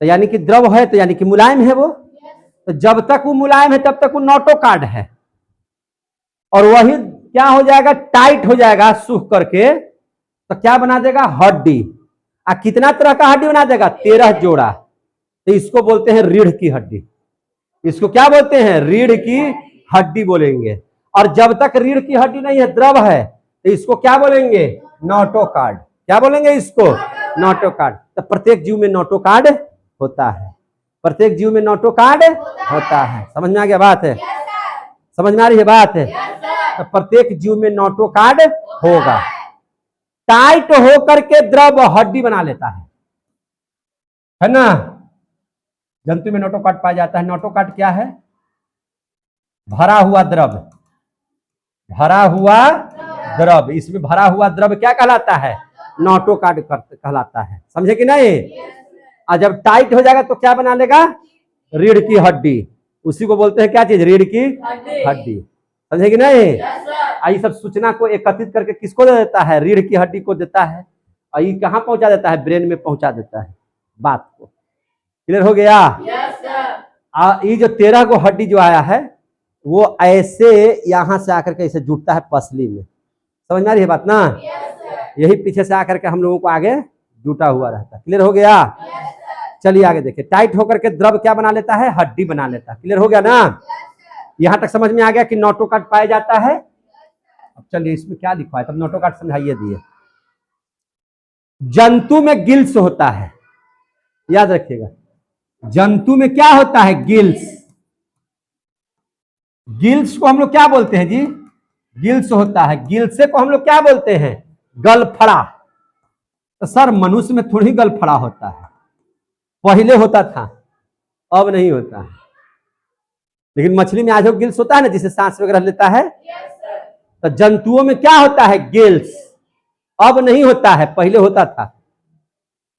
तो यानी कि द्रव है, तो यानी कि मुलायम है वो। तो जब तक वो मुलायम है तब तक वो नोटोकार्ड है, और वही क्या हो जाएगा? टाइट हो जाएगा सूख करके, तो क्या बना देगा? हड्डी। कितना तरह का हड्डी बना देगा? 13 जोड़ा। तो इसको बोलते हैं रीढ़ की हड्डी। इसको क्या बोलते हैं? रीढ़ की हड्डी बोलेंगे। और जब तक रीढ़ की हड्डी नहीं है, द्रव है, तो इसको क्या बोलेंगे? नोटोकार्ड। क्या बोलेंगे इसको? नोटोकार्ड। तो प्रत्येक जीव में नोटोकार्ड होता है, प्रत्येक जीव में नोटोकार्ड होता है। समझ में आ गया बात है? समझ में आ रही है बात है? तो प्रत्येक जीव में नोटोकार्ड होगा। टाइट होकर के द्रव हड्डी बना लेता है ना? जंतु में नोटोकार्ड पाया जाता है। नोटोकार्ड क्या है? भरा हुआ द्रव। भरा हुआ द्रव। इसमें भरा हुआ द्रव क्या कहलाता है? नोटोकार्ड कहलाता है। समझे कि नहीं? और जब टाइट हो जाएगा तो क्या बना लेगा? रीढ़ की हड्डी। उसी को बोलते हैं क्या चीज? रीढ़ की हड्डी। समझे कि नहीं? ये सब सूचना को एकत्रित करके किसको दे देता है? रीढ़ की हड्डी को देता है। और ये कहाँ पहुंचा देता है? ब्रेन में पहुंचा देता है बात को। क्लियर हो गया? ये जो 13 को हड्डी जो आया है वो ऐसे यहां से आकर के ऐसे जुटता है पसली में। समझ में आ रही है बात ना? यही पीछे से आकर के हम लोगों को आगे जुटा हुआ रहता है। क्लियर हो गया? चलिए आगे देखिए। टाइट होकर के द्रव क्या बना लेता है? हड्डी बना लेता है। क्लियर हो गया ना? यहां तक समझ में आ गया कि नोटोकार्ड पाया जाता है। अब चलिए इसमें क्या लिखा है, तब नोटोकार्ड समझाइए दिए। जंतु में गिल्स होता है, याद रखिएगा। जंतु में क्या होता है? गिल्स। गिल्स को हम लोग क्या बोलते हैं जी? गिल्स होता है। गिल्से को हम लोग क्या बोलते हैं? गलफड़ा। तो सर मनुष्य में थोड़ी गलफड़ा होता है, पहले होता था, अब नहीं होता है। लेकिन मछली में आज गिल्स होता है ना, जिसे सांस वगैरह लेता है। तो जंतुओं में क्या होता है? गिल्स। अब नहीं होता है, पहले होता था।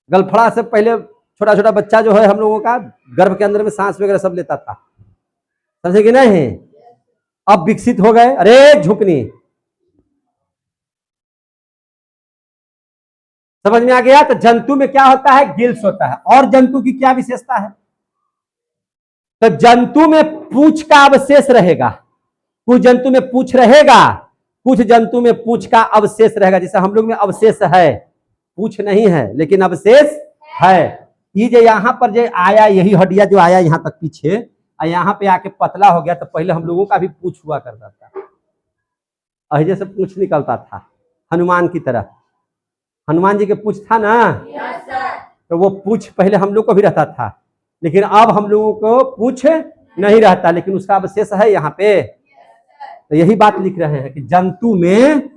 गलफड़ा से पहले छोटा छोटा बच्चा जो है हम लोगों का गर्भ के अंदर में सांस वगैरह सब लेता था। समझे कि नहीं? अब विकसित हो गए। अरे झुकनी, समझ में आ गया? तो जंतु में क्या होता है? गिल्स होता है। और जंतु की क्या विशेषता है? तो जंतु में पूंछ का अवशेष रहेगा। कुछ जंतु में पूंछ रहेगा, कुछ जंतु में पूंछ का अवशेष रहेगा। जैसे हम लोग में अवशेष है, पूंछ नहीं है लेकिन अवशेष है। ये जो यहाँ पर जो आया, यही हड्डिया जो आया यहाँ तक पीछे, और यहाँ पे आके पतला हो गया, तो पहले हम लोगों का भी पूंछ हुआ करता था, ऐसे पूंछ निकलता था हनुमान की तरह। हनुमान जी के पूंछ था ना, तो वो पूंछ पहले हम लोग को भी रहता था, लेकिन अब हम लोगों को पूंछ नहीं रहता, लेकिन उसका अवशेष है यहाँ पे। तो यही बात लिख रहे हैं कि जंतु में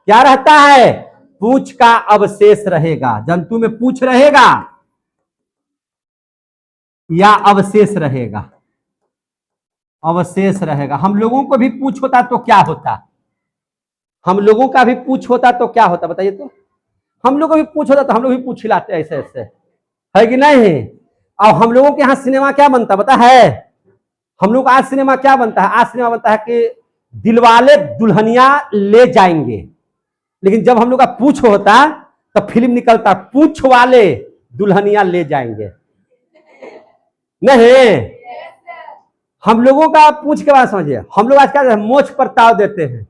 क्या रहता है? पूंछ का अवशेष रहेगा। जंतु में पूंछ रहेगा या अवशेष रहेगा? अवशेष रहेगा। हम लोगों को भी पूंछ होता तो क्या होता? हम लोगों का भी पूंछ होता तो क्या होता बताइए तो? हम लोग को भी पूंछ होता तो हम लोग भी पूंछ हिलाते ऐसे ऐसे, है कि नहीं? और हम लोगों के यहाँ सिनेमा क्या बनता पता है? हम लोग आज सिनेमा क्या बनता है? आज सिनेमा बनता है कि दिलवाले दुल्हनिया ले जाएंगे। लेकिन जब हम लोग का पूंछ होता तब फिल्म निकलता पूंछ वाले दुल्हनिया ले जाएंगे। नहीं, हम लोगों का पूंछ के बाद समझिए, हम लोग आज क्या मोछ पर ताव देते हैं।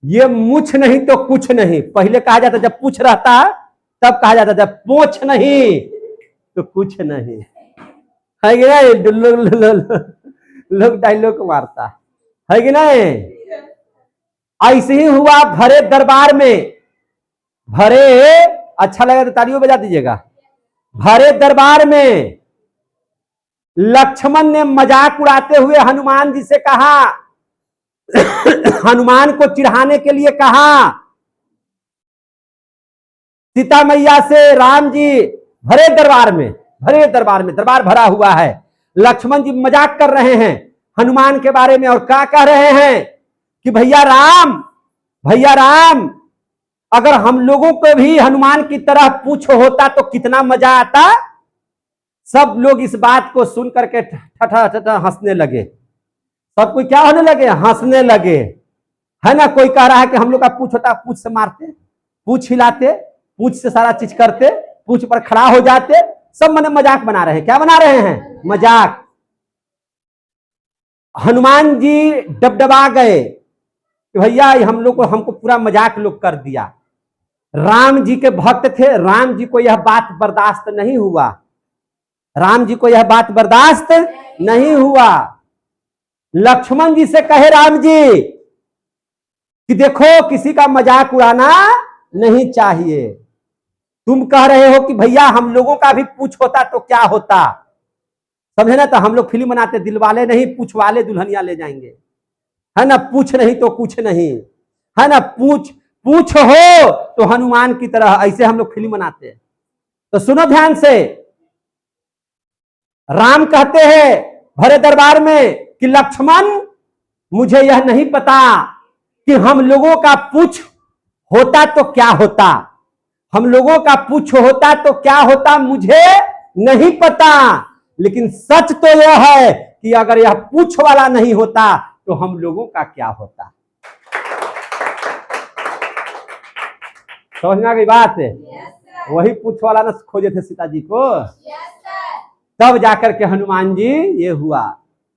ये मुछ नहीं तो कुछ नहीं। पहले कहा जाता जब पूछ रहता तब कहा जाता जब पोछ नहीं तो कुछ नहीं, है कि नहीं? लोग डायलॉग मारता है कि नहीं? ऐसे ही हुआ भरे दरबार में। भरे, अच्छा लगा तो तालियों बजा दीजिएगा। भरे दरबार में लक्ष्मण ने मजाक उड़ाते हुए हनुमान जी से कहा, हनुमान को चिढ़ाने के लिए कहा, सीता मैया से राम जी भरे दरबार में, भरे दरबार में, दरबार भरा हुआ है, लक्ष्मण जी मजाक कर रहे हैं हनुमान के बारे में और क्या कह रहे हैं कि भैया राम अगर हम लोगों को भी हनुमान की तरह पूछ होता तो कितना मजा आता। सब लोग इस बात को सुन करके ठठा ठठा हंसने लगे। सब कोई क्या होने लगे? हंसने लगे, है ना? कोई कह रहा है कि हम लोग का पूछ होता, पूछ से मारते, पूछ हिलाते, पूछ से सारा चीज करते, पूछ पर खड़ा हो जाते। सब मने मजाक बना रहे हैं। क्या बना रहे हैं? मजाक। हनुमान जी डबडबा गए कि भैया हम लोग को, हमको पूरा मजाक लोग कर दिया। राम जी के भक्त थे, राम जी को यह बात बर्दाश्त नहीं हुआ। राम जी को यह बात बर्दाश्त नहीं हुआ। लक्ष्मण जी से कहे राम जी कि देखो किसी का मजाक उड़ाना नहीं चाहिए। तुम कह रहे हो कि भैया हम लोगों का भी पूछ होता तो क्या होता, समझे ना? तो हम लोग फिल्म बनाते दिलवाले नहीं पूछ वाले दुल्हनिया ले जाएंगे, है ना? पूछ नहीं तो कुछ नहीं, है ना? पूछ पूछ हो तो हनुमान की तरह, ऐसे हम लोग फिल्म बनाते। तो सुनो ध्यान से, राम कहते हैं भरे दरबार में कि लक्ष्मण मुझे यह नहीं पता कि हम लोगों का पूछ होता तो क्या होता, हम लोगों का पूछ होता तो क्या होता मुझे नहीं पता, लेकिन सच तो यह है कि अगर यह पूछ वाला नहीं होता तो हम लोगों का क्या होता। समझ में आ गई बात? वही पूछ वाला ना खोजे थे सीता जी को, तब जाकर के हनुमान जी ये हुआ।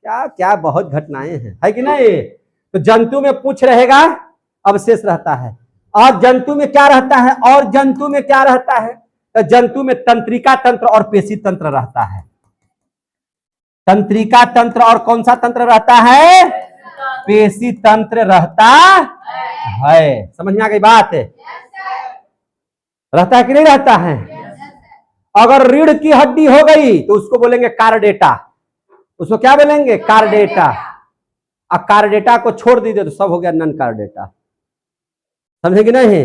क्या क्या बहुत घटनाएं हैं, है कि नहीं? तो जंतु में पूछ रहेगा, अवशेष रहता है। और जंतु में क्या रहता है? और जंतु में क्या रहता है? तो जंतु में तंत्रिका तंत्र और पेशी तंत्र रहता है। तंत्रिका तंत्र और कौन सा तंत्र रहता है? पेशी तंत्र रहता है। समझ में आ गई बात? रहता है कि नहीं रहता है? अगर रीढ़ की हड्डी हो गई तो उसको बोलेंगे कार्डेटा। उसको क्या बोलेंगे? कार्डेटा। अब कार्डेटा को छोड़ दीजिए तो सब हो गया नन कार्डेटा। समझे कि नहीं?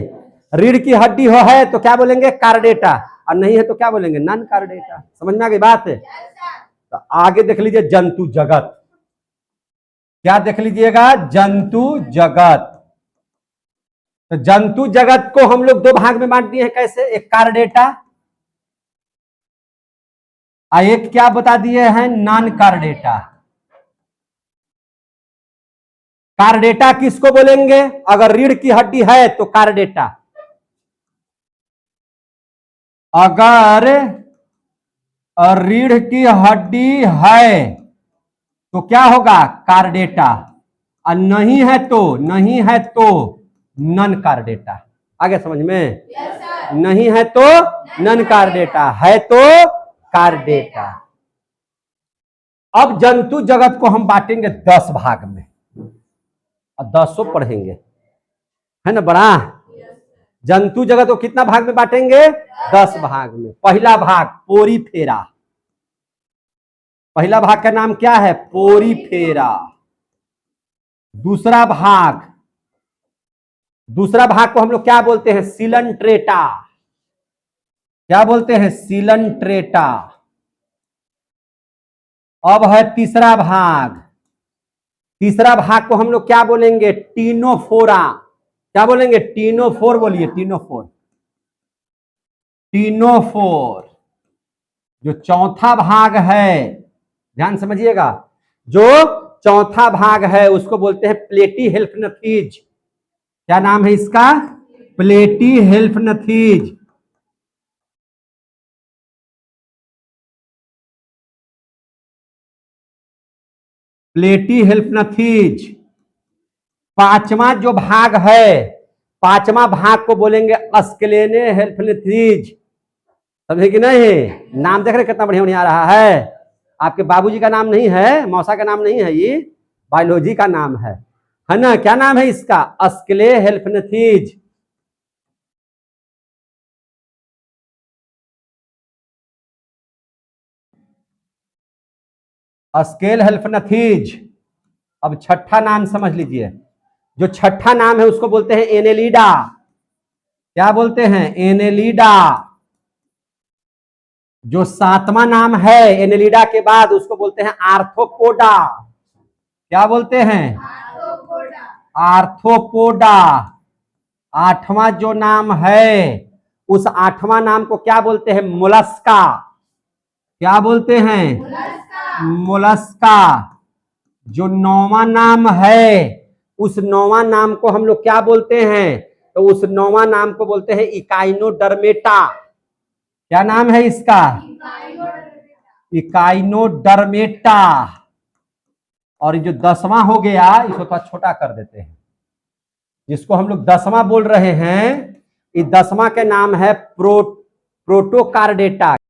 रीढ़ की हड्डी हो है तो क्या बोलेंगे? कार्डेटा, और नहीं है तो क्या बोलेंगे? Non chordata. समझ में आ गई बात? तो आगे देख लीजिए जंतु जगत। क्या देख लीजिएगा? जंतु जगत। तो जंतु जगत को हम लोग दो भाग में बांट दिए हैं। कैसे? एक कार्डेटा और एक क्या बता दिए हैं? Non chordata. कार्डेटा किसको बोलेंगे? अगर रीढ़ की हड्डी है तो कार्डेटा, अगर रीढ़ की हड्डी है तो क्या होगा? कार्डेटा, और नहीं है तो नन कार्डेटा। आगे समझ में? नहीं है तो नन कार्डेटा, है तो कार्डेटा। अब जंतु जगत को हम बांटेंगे 10 भाग में और 10 पढ़ेंगे, है ना? बड़ा जंतु जगत को कितना भाग में बांटेंगे? 10 भाग में। पहला भाग पोरीफेरा। पहला भाग का नाम क्या है? पोरीफेरा। दूसरा भाग दूसरा भाग को हम लोग क्या बोलते हैं? सिलंट्रेटा। क्या बोलते हैं? सिलंट्रेटा। अब है तीसरा भाग। तीसरा भाग को हम लोग क्या बोलेंगे? टीनोफोरा। क्या बोलेंगे? टीनोफोर बोलिए, टीनोफोर। टीनोफोर। जो चौथा भाग है, ध्यान समझिएगा, जो चौथा भाग है उसको बोलते हैं प्लेटीहेल्फिन्थीज। क्या नाम है इसका? प्लेटीहेल्फिन्थीज। प्लेटीहेल्फिन्थीज। पांचवा जो भाग है, पांचवा भाग को बोलेंगे अस्क्लेनेहेल्फिन्थीज। समझे कि नहीं? नाम देख रहे कितना बढ़िया होने आ रहा है। आपके बाबूजी का नाम नहीं है, मौसा का नाम नहीं है, ये बायोलॉजी का नाम है ना? क्या नाम है इसका? अस्क्लेनेहेल्फिन्थीज। अस्केलेहेल्फिन्थीज। अब छठा नाम समझ लीजिए। जो छठा नाम है उसको बोलते हैं एनेलिडा। क्या बोलते हैं? एनेलिडा। जो सातवां नाम है एनेलिडा के बाद उसको बोलते हैं आर्थ्रोपोडा। क्या बोलते हैं? आर्थ्रोपोडा। आठवां जो नाम है उस आठवां नाम को क्या बोलते हैं? मोलस्का। क्या बोलते हैं? मोलस्का। जो नौवां नाम है उस नौवां नाम को हम लोग क्या बोलते हैं? तो उस नौवां नाम को बोलते हैं इकाइनोडर्मेटा। क्या नाम है इसका? इकाइनोडर्मेटा। और जो 10वां हो गया इसको थोड़ा छोटा कर देते हैं, जिसको हम लोग 10वां बोल रहे हैं, इस 10वां के नाम है प्रोटोकार्डेटा।